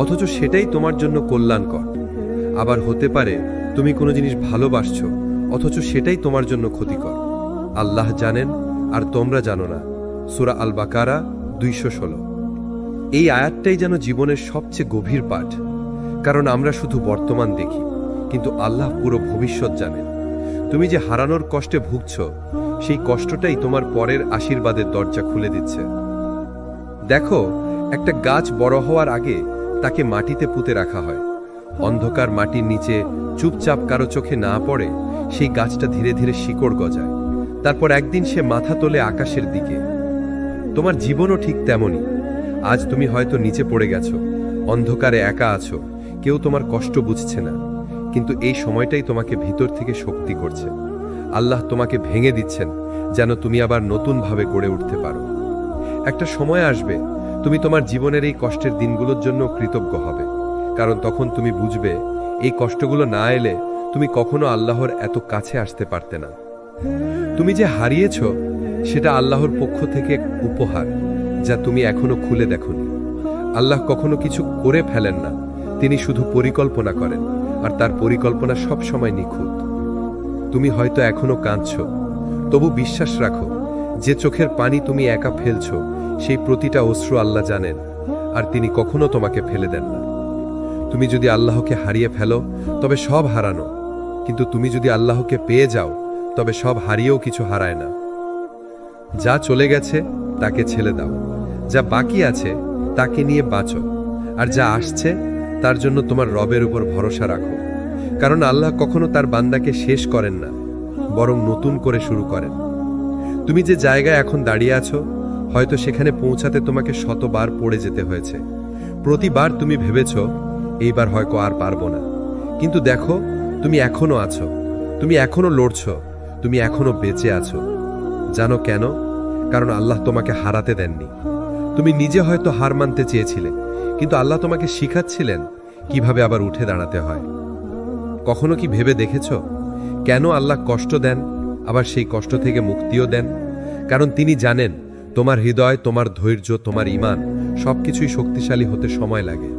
অথচ সেটাই তোমার জন্য কল্যাণকর। আবার হতে পারে তুমি কোনো জিনিস ভালোবাসছো অথচ সেটাই তোমার জন্য ক্ষতিকর। আল্লাহ জানেন আর তোমরা জানো না। সূরা আল বাকারা 216। এই আয়াতটাই যেন জীবনের সবচেয়ে গভীর পাঠ, কারণ আমরা শুধু বর্তমান দেখি, কিন্তু আল্লাহ পুরো ভবিষ্যৎ জানেন। তুমি যে হারানোর কষ্টে ভুগছ, সেই কষ্টটাই তোমার পরের আশীর্বাদের দরজা খুলে দিচ্ছে। দেখো, একটা গাছ বড় হওয়ার আগে তাকে মাটিতে পুঁতে রাখা হয়। অন্ধকার মাটির নিচে চুপচাপ কারো চোখে না পড়ে সেই গাছটা ধীরে ধীরে শিকড় গজায়। তারপর একদিন সে মাথা তোলে আকাশের দিকে। তোমার জীবনও ঠিক তেমনই। আজ তুমি হয়তো নিচে পড়ে গেছো, অন্ধকারে একা আছো, কেউ তোমার কষ্ট বুঝছে না, কিন্তু এই সময়টাই তোমাকে ভিতর থেকে শক্তি করছে। আল্লাহ তোমাকে ভেঙে দিচ্ছেন যেন তুমি আবার নতুনভাবে গড়ে উঠতে পারো। একটা সময় আসবে তুমি তোমার জীবনের এই কষ্টের দিনগুলোর জন্য কৃতজ্ঞ হবে, কারণ তখন তুমি বুঝবে এই কষ্টগুলো না এলে তুমি কখনো আল্লাহর এত কাছে আসতে পারতে না। তুমি যে হারিয়েছ সেটা আল্লাহর পক্ষ থেকে এক উপহার, যা তুমি এখনো খুলে দেখোনি। আল্লাহ কখনো কিছু করে ফেলেন না, তিনি শুধু পরিকল্পনা করেন, আর তার পরিকল্পনা সব সময় নিখুঁত। তুমি হয়তো এখনো কাঁদছ, তবু বিশ্বাস রাখো, যে চোখের পানি তুমি একা ফেলছো সেই প্রতিটা অশ্রু আল্লাহ জানেন, আর তিনি কখনো তোমাকে ফেলে দেন না। তুমি যদি আল্লাহকে হারিয়ে ফেলো তবে সব হারানো, কিন্তু তুমি যদি আল্লাহকে পেয়ে যাও তবে সব হারিয়েও কিছু হারায় না। যা চলে গেছে তাকে ছেড়ে দাও, যা বাকি আছে তাকে নিয়ে বাঁচো, আর যা আসছে তার জন্য তোমার রবের উপর ভরসা রাখো। কারণ আল্লাহ কখনো তার বান্দাকে শেষ করেন না, বরং নতুন করে শুরু করেন। তুমি যে জায়গায় এখন দাঁড়িয়ে আছো, হয়তো সেখানে পৌঁছাতে তোমাকে শতবার পড়ে যেতে হয়েছে। প্রতিবার তুমি ভেবেছ এইবার হয়তো আর পারবো না, কিন্তু দেখো তুমি এখনো আছো, তুমি এখনো লড়ছ, তুমি এখনো বেঁচে আছো। জানো কেন? কারণ আল্লাহ তোমাকে হারাতে দেননি। তুমি নিজে হয়তো হার মানতে চেয়েছিলে, কিন্তু আল্লাহ তোমাকে শিখাচ্ছিলেন কিভাবে আবার উঠে দাঁড়াতে হয়। কখনো কি ভেবে দেখেছ কেন আল্লাহ কষ্ট দেন, আবার সেই কষ্ট থেকে মুক্তিও দেন? কারণ তিনি জানেন তোমার হৃদয়, তোমার ধৈর্য, তোমার ঈমান সবকিছুই শক্তিশালী হতে সময় লাগে।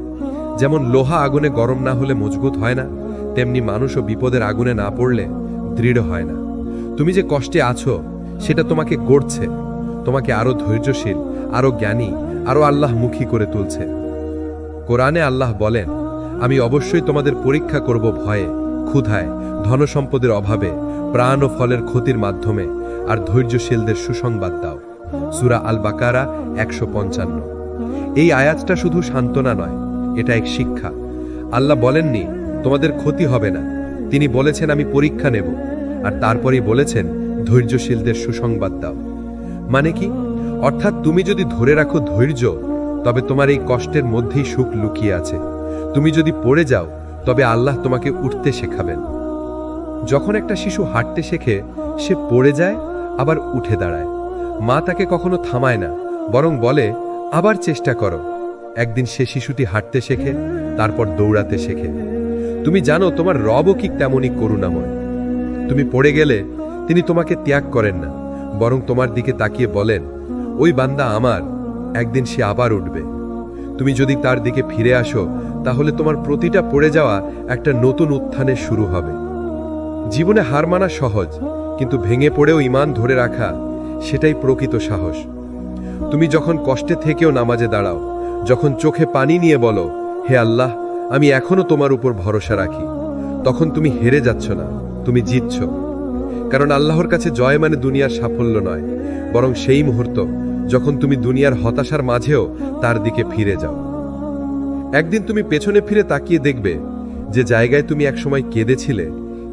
যেমন লোহা আগুনে গরম না হলে মজবুত হয় না, তেমনি মানুষও বিপদের আগুনে না পড়লে দৃঢ় হয় না। তুমি যে কষ্টে আছো সেটা তোমাকে গড়ছে, তোমাকে আরো ধৈর্যশীল, আরো জ্ঞানী, আরো আল্লাহমুখী করে তুলছে। কোরআনে আল্লাহ বলেন, আমি অবশ্যই তোমাদের পরীক্ষা করব ভয়ে, ক্ষুধায়, ধনসম্পদের অভাবে, প্রাণ ও ফলের ক্ষতির মাধ্যমে, আর ধৈর্যশীলদের সুসংবাদ দাও। সূরা আল বাকারা 155। এই আয়াতটা শুধু সান্ত্বনা নয়, এটা এক শিক্ষা। আল্লাহ বলেননি তোমাদের ক্ষতি হবে না, তিনি বলেছেন আমি পরীক্ষা নেব, আর তারপরেই বলেছেন ধৈর্যশীলদের সুসংবাদ দাও। মানে কি? অর্থাৎ তুমি যদি ধরে রাখো ধৈর্য, তবে তোমার এই কষ্টের মধ্যেই সুখ লুকিয়ে আছে। তুমি যদি পড়ে যাও, তবে আল্লাহ তোমাকে উঠতে শেখাবেন। যখন একটা শিশু হাঁটতে শেখে, সে পড়ে যায় আবার উঠে দাঁড়ায়। মা তাকে কখনো থামায় না, বরং বলে আবার চেষ্টা করো। একদিন সে শিশুটি হাঁটতে শেখে, তারপর দৌড়াতে শেখে। তুমি জানো তোমার রবও কি তেমনই করুণাময়। তুমি পড়ে গেলে তিনি তোমাকে ত্যাগ করেন না, বরং তোমার দিকে তাকিয়ে বলেন, ওই বান্দা আমার, একদিন সে আবার উঠবে। তুমি যদি তার দিকে ফিরে আসো, তাহলে তোমার প্রতিটা পড়ে যাওয়া একটা নতুন উত্থানের শুরু হবে। জীবনে হার মানা সহজ, কিন্তু ভেঙে পড়েও ঈমান ধরে রাখা, সেটাই প্রকৃত সাহস। তুমি যখন কষ্টে থেকেও নামাজে দাঁড়াও, যখন চোখে পানি নিয়ে বলো, হে আল্লাহ, আমি এখনো তোমার উপর ভরসা রাখি, তখন তুমি হেরে যাচ্ছ না, তুমি জিতছ। কারণ আল্লাহর কাছে জয় মানে দুনিয়ার সাফল্য নয়, বরং সেই মুহূর্ত যখন তুমি দুনিয়ার হতাশার মাঝেও তার দিকে ফিরে যাও। একদিন তুমি পেছনে ফিরে তাকিয়ে দেখবে, যে জায়গায় তুমি একসময় কেঁদেছিলে,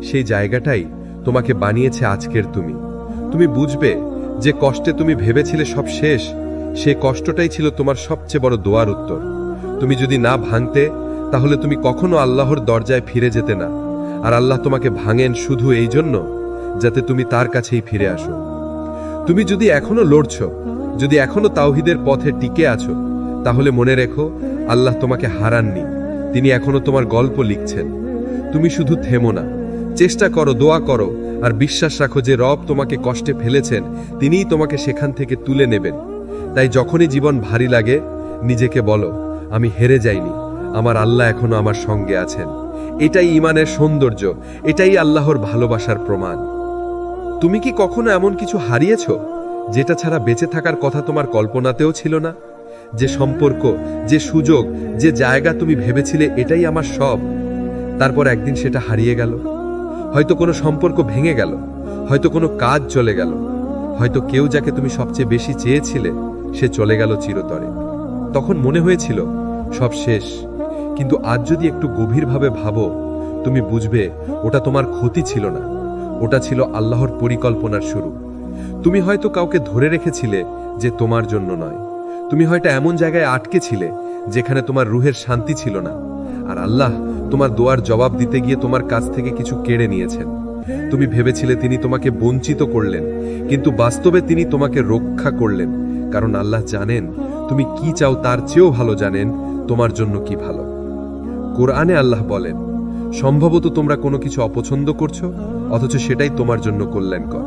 সেই জায়গাটাই তোমাকে বানিয়েছে আজকের তুমি। তুমি বুঝবে যে কষ্টে তুমি ভেবেছিলে সব শেষ, সেই কষ্টটাই ছিল তোমার সবচেয়ে বড় দোয়ার উত্তর। তুমি যদি না ভাঙতে, তাহলে তুমি কখনো আল্লাহর দরজায় ফিরে যেতে না। আর আল্লাহ তোমাকে ভাঙেন শুধু এই জন্য যাতে তুমি তার কাছেই ফিরে আসো। তুমি যদি এখনো লড়ছ, যদি এখনো তাওহীদের পথে টিকে আছো, তাহলে মনে রেখো আল্লাহ তোমাকে হারাননি, তিনি এখনো তোমার গল্প লিখছেন। তুমি শুধু থেমো না, চেষ্টা করো, দোয়া করো, আর বিশ্বাস রাখো যে রব তোমাকে কষ্টে ফেলেছেন, তিনিই তোমাকে সেখান থেকে তুলে নেবেন। তাই যখনই জীবন ভারী লাগে, নিজেকে বলো, আমি হেরে যাইনি, আমার আল্লাহ এখনো আমার সঙ্গে আছেন। এটাই ঈমানের সৌন্দর্য, এটাই আল্লাহর ভালোবাসার প্রমাণ। তুমি কি কখনো এমন কিছু হারিয়েছ যেটা ছাড়া বেঁচে থাকার কথা তোমার কল্পনাতেও ছিল না? যে সম্পর্ক, যে সুযোগ, যে জায়গা তুমি ভেবেছিলে এটাই আমার সব, তারপর একদিন সেটা হারিয়ে গেল। হয়তো কোনো সম্পর্ক ভেঙে গেল, হয়তো কোনো কাজ চলে গেল, হয়তো কেউ যাকে তুমি সবচেয়ে বেশি চেয়েছিলে সে চলে গেল চিরতরে। তখন মনে হয়েছিল সব শেষ, কিন্তু আজ যদি একটু গভীরভাবে ভাবো, তুমি বুঝবে ওটা তোমার ক্ষতি ছিল না, ওটা ছিল আল্লাহর পরিকল্পনার শুরু। তুমি হয়তো কাউকে ধরে রেখেছিলে যে তোমার জন্য নয়, তুমি হয়তো এমন জায়গায় আটকে ছিলে যেখানে তোমার রুহের শান্তি ছিল না, আর আল্লাহ তোমার দোয়ার জবাব দিতে গিয়ে তোমার কাছ থেকে কিছু কেড়ে নিয়েছেন। তুমি ভেবেছিলে তিনি তোমাকে বঞ্চিত করলেন, কিন্তু বাস্তবে তিনি তোমাকে রক্ষা করলেন। কারণ আল্লাহ জানেন তুমি কি চাও, তার চেয়েও ভালো জানেন তোমার জন্য কি ভালো। কোরআনে আল্লাহ বলেন, সম্ভবত তোমরা কোনো কিছু অপছন্দ করছো, অথচ সেটাই তোমার জন্য কল্যাণকর।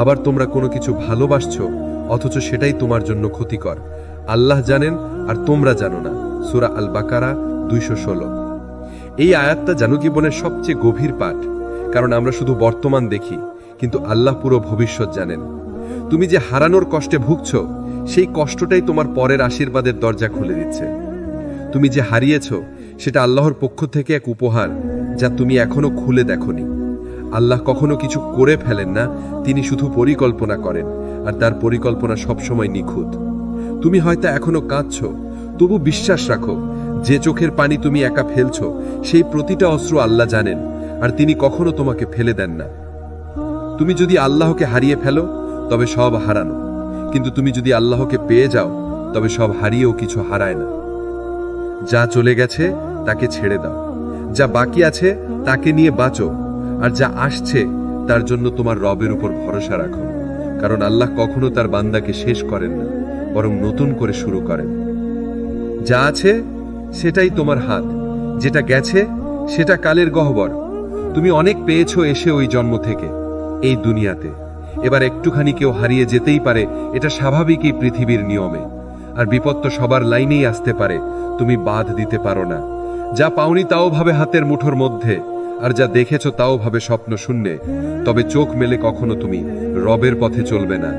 আবার তোমরা কোনো কিছু ভালোবাসছো, অথচ সেটাই তোমার জন্য ক্ষতিকর। আল্লাহ জানেন আর তোমরা জানো না। সূরা আল বাকারা 216। এই আয়াতটা জানো জীবনের সবচেয়ে গভীর পাঠ, কারণ আমরা শুধু বর্তমান দেখি, কিন্তু আল্লাহ পুরো ভবিষ্যৎ জানেন। তুমি যে হারানোর কষ্টে ভুগছ, সেই কষ্টটাই তোমার পরের আশীর্বাদের দরজা খুলে দিচ্ছে। তুমি যে হারিয়েছ, সেটা আল্লাহর পক্ষ থেকে এক উপহার, যা তুমি এখনো খুলে দেখোনি। আল্লাহ কখনো কিছু করে ফেলেন না, তিনি শুধু পরিকল্পনা করেন, আর তার পরিকল্পনা সবসময় নিখুঁত। তুমি হয়তো এখনো কাঁদছ, তবু বিশ্বাস রাখো, যে চোখের পানি তুমি একা ফেলছো, সেই প্রতিটা অশ্রু আল্লাহ জানেন, আর তিনি কখনো তোমাকে ফেলে দেন না। তুমি যদি আল্লাহকে হারিয়ে ফেলো তবে সব হারানো, কিন্তু তুমি যদি আল্লাহকে পেয়ে যাও তবে সব হারিয়েও কিছু হারায় না। যা চলে গেছে তাকে ছেড়ে দাও, যা বাকি আছে তাকে নিয়ে বাঁচো, আর যা আসছে তার জন্য তোমার রবের উপর ভরসা রাখো, কারণ আল্লাহ কখনো তার বান্দাকে শেষ করেন না, বরং নতুন করে শুরু করেন। যা আছে সেটাই তোমার হাত, যেটা গেছে সেটা কালের গহ্বর। তুমি অনেক পেয়েছো এসে ওই জন্ম থেকে এই দুনিয়াতে, এবার একটুখানি কেউ হারিয়ে যেতেই পারে, এটা স্বাভাবিকই পৃথিবীর নিয়মে। আর বিপদ তো সবার লাইনেই আসতে পারে, তুমি বাদ দিতে পারো না। যা পাওনি তাও ভাবে হাতের মুঠোর মধ্যে, আর যা দেখেছো তাও ভাবে স্বপ্ন শূন্যে, তবে চোখ মেলে কখনো তুমি রবের পথে চলবে না।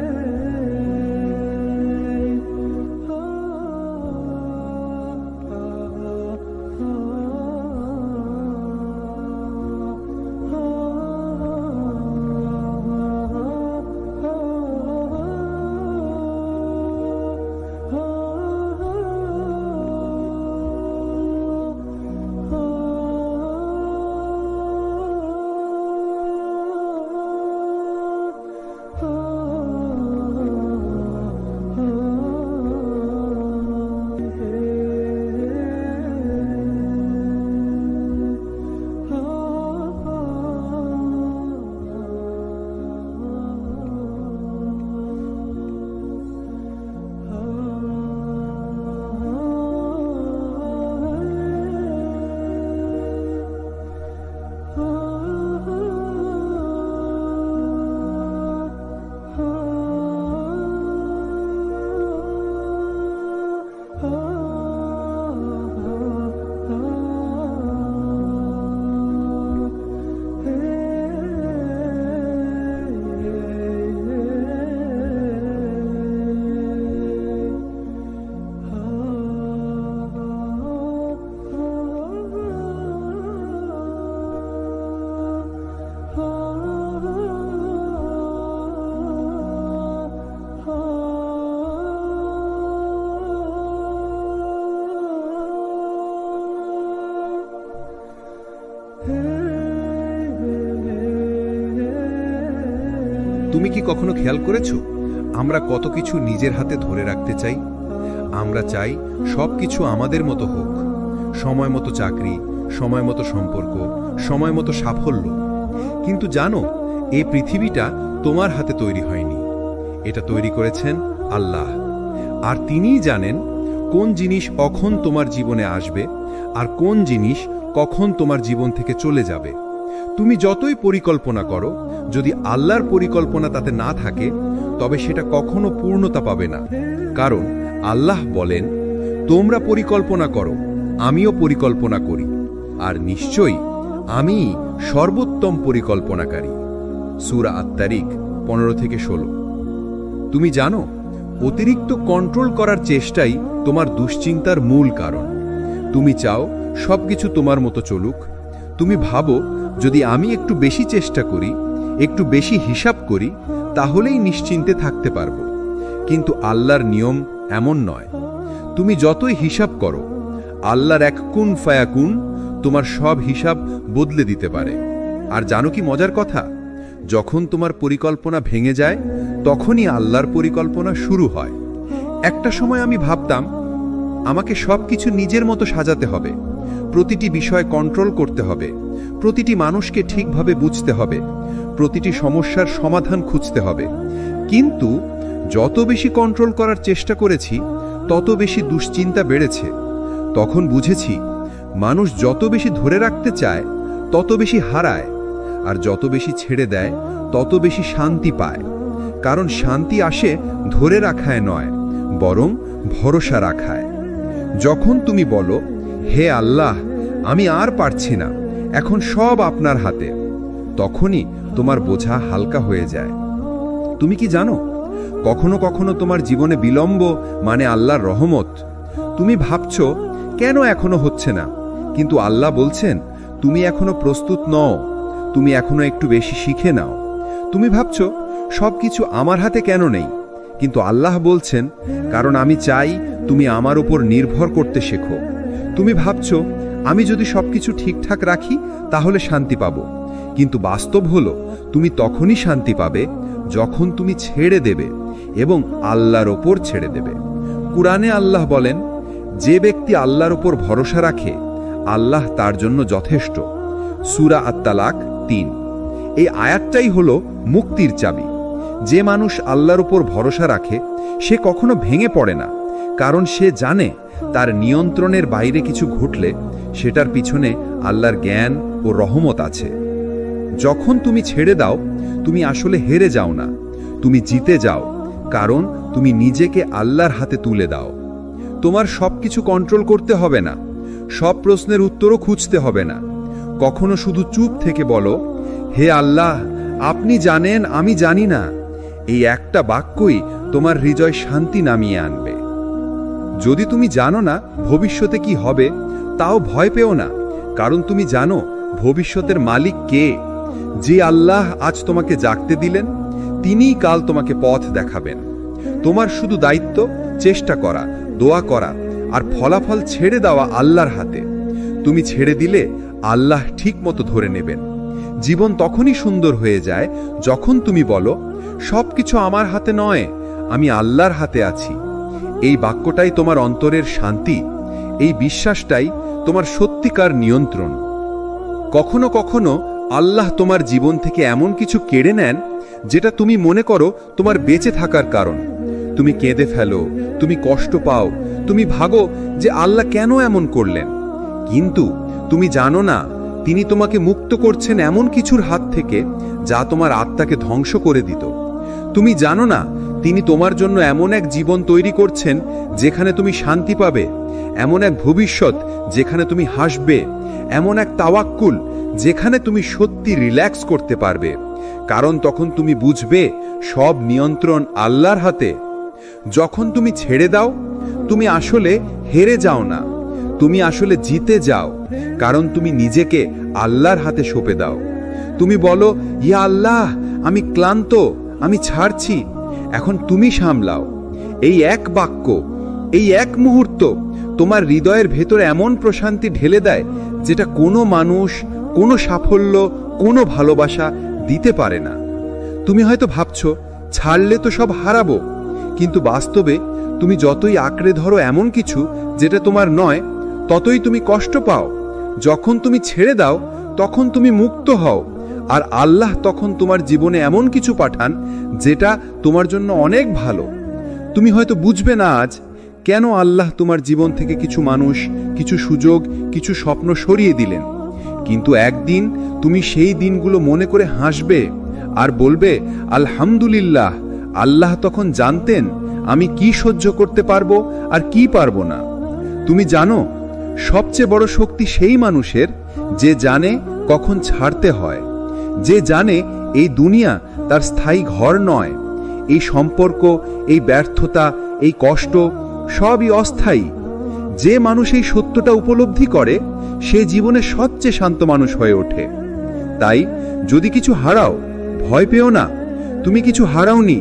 তুমি কি কখনো খেয়াল করেছো আমরা কত কিছু নিজের হাতে ধরে রাখতে চাই? আমরা চাই সবকিছু আমাদের মতো হোক, সময় মতো চাকরি, সময় মতো সম্পর্ক, সময় মতো সাফল্য। কিন্তু জানো, এই পৃথিবীটা তোমার হাতে তৈরি হয়নি, এটা তৈরি করেছেন আল্লাহ। আর তিনিই জানেন কোন জিনিস কখন তোমার জীবনে আসবে আর কোন জিনিস কখন তোমার জীবন থেকে চলে যাবে। তুমি যতই পরিকল্পনা করো, যদি আল্লাহর পরিকল্পনা তাতে না থাকে তবে সেটা কখনো পূর্ণতা পাবে না। কারণ আল্লাহ বলেন, তোমরা পরিকল্পনা করো, আমিও পরিকল্পনা করি, আর নিশ্চয়ই আমি সর্বোত্তম পরিকল্পনাকারী। সূরা আত-তারিক 15-16। তুমি জানো, অতিরিক্ত কন্ট্রোল করার চেষ্টাই তোমার দুশ্চিন্তার মূল কারণ। তুমি চাও সবকিছু তোমার মতো চলুক। তুমি ভাবো, যদি আমি একটু বেশি চেষ্টা করি, একটু বেশি হিসাব করি, তাহলেই নিশ্চিন্তে থাকতে পারবো। কিন্তু আল্লাহর নিয়ম এমন নয়। তুমি যতই হিসাব করো, আল্লাহর এক কুন ফায়াকুন তোমার সব হিসাব বদলে দিতে পারে। আর জানো কি মজার কথা, যখন তোমার পরিকল্পনা ভেঙে যায় তখনই আল্লাহর পরিকল্পনা শুরু হয়। একটা সময় আমি ভাবতাম আমাকে সবকিছু নিজের মতো সাজাতে হবে, প্রতিটি বিষয় কন্ট্রোল করতে হবে, প্রতিটি মানুষকে ঠিকভাবে বুঝতে হবে, প্রতিটি সমস্যার সমাধান খুঁজতে হবে। কিন্তু যত বেশি কন্ট্রোল করার চেষ্টা করেছি তত বেশি দুশ্চিন্তা বেড়েছে। তখন বুঝেছি, মানুষ যত বেশি ধরে রাখতে চায় তত বেশি হারায়, আর যত বেশি ছেড়ে দেয় তত বেশি শান্তি পায়। কারণ শান্তি আসে ধরে রাখায় নয়, বরং ভরসা রাখায়। যখন তুমি বলো, হে আল্লাহ, আমি আর পারছি না, এখন সব আপনার হাতে, তখনই তোমার বোঝা হালকা হয়ে যায়। তুমি কি জানো, কখনো কখনো তোমার জীবনে বিলম্ব মানে আল্লাহর রহমত। তুমি ভাবছো কেন এখনো হচ্ছে না, কিন্তু আল্লাহ বলছেন তুমি এখনো প্রস্তুত নও, তুমি এখনো একটু বেশি শিখে নাও। তুমি ভাবছো সবকিছু আমার হাতে কেন নেই, কিন্তু আল্লাহ বলছেন কারণ আমি চাই তুমি আমার উপর নির্ভর করতে শেখো। তুমি ভাবছো আমি যদি সবকিছু ঠিকঠাক রাখি তাহলে শান্তি পাব। কিন্তু বাস্তব হলো তুমি তখনই শান্তি পাবে যখন তুমি ছেড়ে দেবে এবং আল্লাহর ওপর ছেড়ে দেবে। কুরআনে আল্লাহ বলেন, যে ব্যক্তি আল্লাহর ওপর ভরসা রাখে আল্লাহ তার জন্য যথেষ্ট। সূরা আত-তালাক ৩। এই আয়াতটাই হলো মুক্তির চাবি। যে মানুষ আল্লাহর ওপর ভরসা রাখে সে কখনো ভেঙে পড়ে না, কারণ সে জানে তার নিয়ন্ত্রণের বাইরে কিছু ঘটলে সেটার পিছনে আল্লাহর জ্ঞান ও রহমত আছে। যখন তুমি ছেড়ে দাও তুমি আসলে হেরে যাও না, তুমি জিতে যাও, কারণ তুমি নিজেকে আল্লাহর হাতে তুলে দাও। তোমার সবকিছু কন্ট্রোল করতে হবে না, সব প্রশ্নের উত্তরও খুঁজতে হবে না। কখনো শুধু চুপ থেকে বলো, হে আল্লাহ, আপনি জানেন আমি জানি না। এই একটা বাক্যই তোমার হৃদয় শান্তি নামিয়ে আনবে। যদি তুমি জানো না ভবিষ্যতে কি হবে, তাও ভয় পেও না, কারণ তুমি জানো ভবিষ্যতের মালিক কে। যে আল্লাহ আজ তোমাকে জাগতে দিলেন তিনিই কাল তোমাকে পথ দেখাবেন। তোমার শুধু দায়িত্ব চেষ্টা করা, দোয়া করা আর ফলাফল ছেড়ে দেওয়া আল্লাহর হাতে। তুমি ছেড়ে দিলে আল্লাহ ঠিক মতো ধরে নেবেন। জীবন তখনই সুন্দর হয়ে যায় যখন তুমি বলো, সবকিছু আমার হাতে নয়, আমি আল্লাহর হাতে আছি। এই বাক্যটাই তোমার অন্তরের শান্তি, এই বিশ্বাসটাই তোমার সত্যিকার নিয়ন্ত্রণ। কখনো কখনো আল্লাহ তোমার জীবন থেকে এমন কিছু কেড়ে নেন যেটা তুমি মনে করো তোমার বেঁচে থাকার কারণ। তুমি কেঁদে ফেলো, তুমি কষ্ট পাও, তুমি ভাগো যে আল্লাহ কেন এমন করলেন। কিন্তু তুমি জানো না তিনি তোমাকে মুক্ত করছেন এমন কিছুর হাত থেকে যা তোমার আত্মাকে ধ্বংস করে দিত। তুমি জানো না তিনি তোমার জন্য এমন এক জীবন তৈরি করছেন যেখানে তুমি শান্তি পাবে, এমন এক ভবিষ্যৎ যেখানে তুমি হাসবে, এমন এক তাওয়াক্কুল যেখানে তুমি সত্যি রিল্যাক্স করতে পারবে, কারণ তখন তুমি বুঝবে সব নিয়ন্ত্রণ আল্লাহর হাতে। যখন তুমি ছেড়ে দাও তুমি আসলে হেরে যাও না, তুমি আসলে জিতে যাও, কারণ তুমি নিজেকে আল্লাহর হাতে সঁপে দাও। তুমি বলো, ইয়া আল্লাহ, আমি ক্লান্ত, আমি ছাড়ছি, এখন তুমি সামলাও। এই এক বাক্য, এই এক মুহূর্ত তোমার হৃদয়ের ভেতরে এমন প্রশান্তি ঢেলে দেয় যেটা কোনো মানুষ, কোনো সাফল্য, কোনো ভালোবাসা দিতে পারে না। তুমি হয়তো ভাবছো ছাড়লে তো সব হারাবো, কিন্তু বাস্তবে তুমি যতই আঁকড়ে ধরো এমন কিছু যেটা তোমার নয়, ততই তুমি কষ্ট পাও। যখন তুমি ছেড়ে দাও তখন তুমি মুক্ত হও, আর আল্লাহ তখন তোমার জীবনে এমন কিছু পাঠান যেটা তোমার জন্য অনেক ভালো। তুমি হয়তো বুঝবে না আজ কেন আল্লাহ তোমার জীবন থেকে কিছু মানুষ, কিছু সুযোগ, কিছু স্বপ্ন সরিয়ে দিলেন, কিন্তু একদিন তুমি সেই দিনগুলো মনে করে হাসবে আর বলবে, আলহামদুলিল্লাহ, আল্লাহ তখন জানতেন আমি কি সহ্য করতে পারবো আর কি পারবো না। তুমি জানো সবচেয়ে বড় শক্তি সেই মানুষের যে জানে কখন ছাড়তে হয়, যে জানে এই দুনিয়া তার স্থায়ী ঘর নয়, এই সম্পর্ক, এই ব্যর্থতা, এই কষ্ট সবই অস্থায়ী। যে মানুষ এই সত্যটা উপলব্ধি করে সে জীবনে সবচেয়ে শান্ত মানুষ হয়ে ওঠে। তাই যদি কিছু হারাও ভয় পেও না, তুমি কিছু হারাওনি,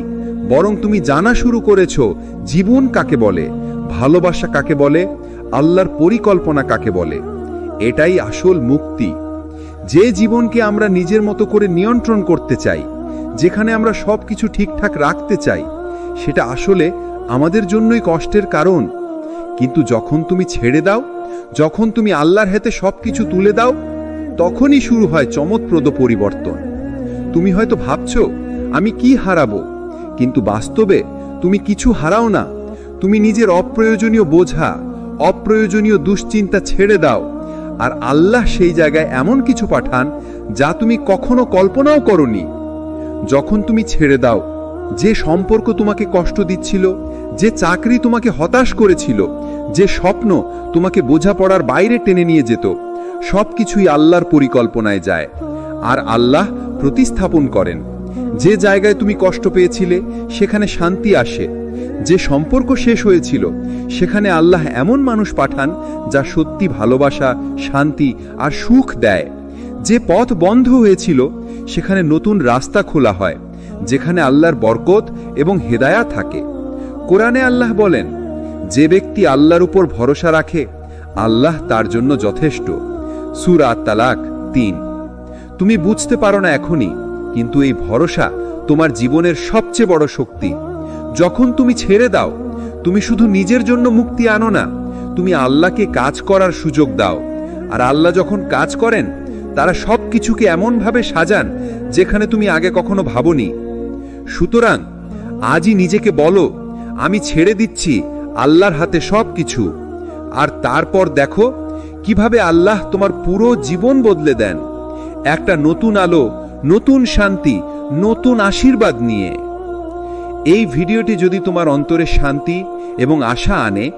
বরং তুমি জানা শুরু করেছো জীবন কাকে বলে, ভালোবাসা কাকে বলে, আল্লাহর পরিকল্পনা কাকে বলে। এটাই আসল মুক্তি। যে জীবনকে আমরা নিজের মতো করে নিয়ন্ত্রণ করতে চাই, যেখানে আমরা সবকিছু ঠিকঠাক রাখতে চাই, সেটা আসলে আমাদের জন্যই কষ্টের কারণ। কিন্তু যখন তুমি ছেড়ে দাও, যখন তুমি আল্লাহর হাতে সবকিছু তুলে দাও, তখনই শুরু হয় চমৎপ্রদ পরিবর্তন। তুমি হয়তো ভাবছো আমি কি হারাবো, কিন্তু বাস্তবে তুমি কিছু হারাও না। তুমি নিজের অপ্রয়োজনীয় বোঝা, অপ্রয়োজনীয় দুশ্চিন্তা ছেড়ে দাও, আর আল্লাহ সেই জায়গায় এমন কিছু পাঠান যা তুমি কখনো কল্পনাও করনি। যখন তুমি ছেড়ে দাও, যে সম্পর্ক তোমাকে কষ্ট দিচ্ছিল, যে চাকরি তোমাকে হতাশ করেছিল, যে স্বপ্ন তোমাকে বোঝাপড়ার বাইরে টেনে নিয়ে যেত, সবকিছুই আল্লাহর পরিকল্পনায় যায়, আর আল্লাহ প্রতিস্থাপন করেন। যে জায়গায় তুমি কষ্ট পেয়েছিলে সেখানে শান্তি আসে, যে সম্পর্ক শেষ হয়েছিল সেখানে আল্লাহ এমন মানুষ পাঠান যা সত্যি ভালোবাসা, শান্তি আর সুখ দেয়। যে পথ বন্ধ হয়েছিল সেখানে নতুন রাস্তা খোলা হয়, যেখানে আল্লাহর বরকত এবং হেদায়া থাকে। কোরআনে আল্লাহ বলেন, যে ব্যক্তি আল্লাহর উপর ভরসা রাখে আল্লাহ তার জন্য যথেষ্ট। সূরা তালাক ৩। তুমি বুঝতে পারো না এখনই, কিন্তু এই ভরসা তোমার জীবনের সবচেয়ে বড় শক্তি। যখন তুমি ছেড়ে দাও, তুমি শুধু নিজের জন্য মুক্তি আনো না, তুমি আল্লাহকে কাজ করার সুযোগ দাও। আর আল্লাহ যখন কাজ করেন, তারা সব কিছুকে এমনভাবে সাজান যেখানে তুমি আগে কখনো ভাবনি। সুতরাং আজই নিজেকে বলো, আমি ছেড়ে দিচ্ছি আল্লাহর হাতে সব কিছু। আর তারপর দেখো কিভাবে আল্লাহ তোমার পুরো জীবন বদলে দেন, একটা নতুন আলো, নতুন শান্তি, নতুন আশীর্বাদ নিয়ে। এই ভিডিওটি যদি তোমার অন্তরে শান্তি এবং আশা আনে,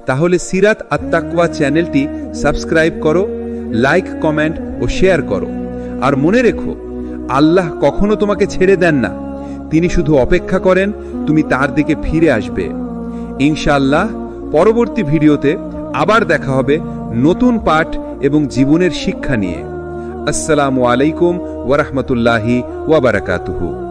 তাহলে সিরাত আত-তাকওয়া চ্যানেলটি সাবস্ক্রাইব করো, লাইক, কমেন্ট ও শেয়ার করো। আর মনে রেখো, আল্লাহ কখনো তোমাকে ছেড়ে দেন না, তিনি শুধু অপেক্ষা করেন তুমি তার দিকে ফিরে আসবে। ইনশাআল্লাহ পরবর্তী ভিডিওতে আবার দেখা হবে নতুন পাঠ এবং জীবনের শিক্ষা নিয়ে। আসসালামু আলাইকুম ওয়া রাহমাতুল্লাহি ওয়া বারাকাতুহু।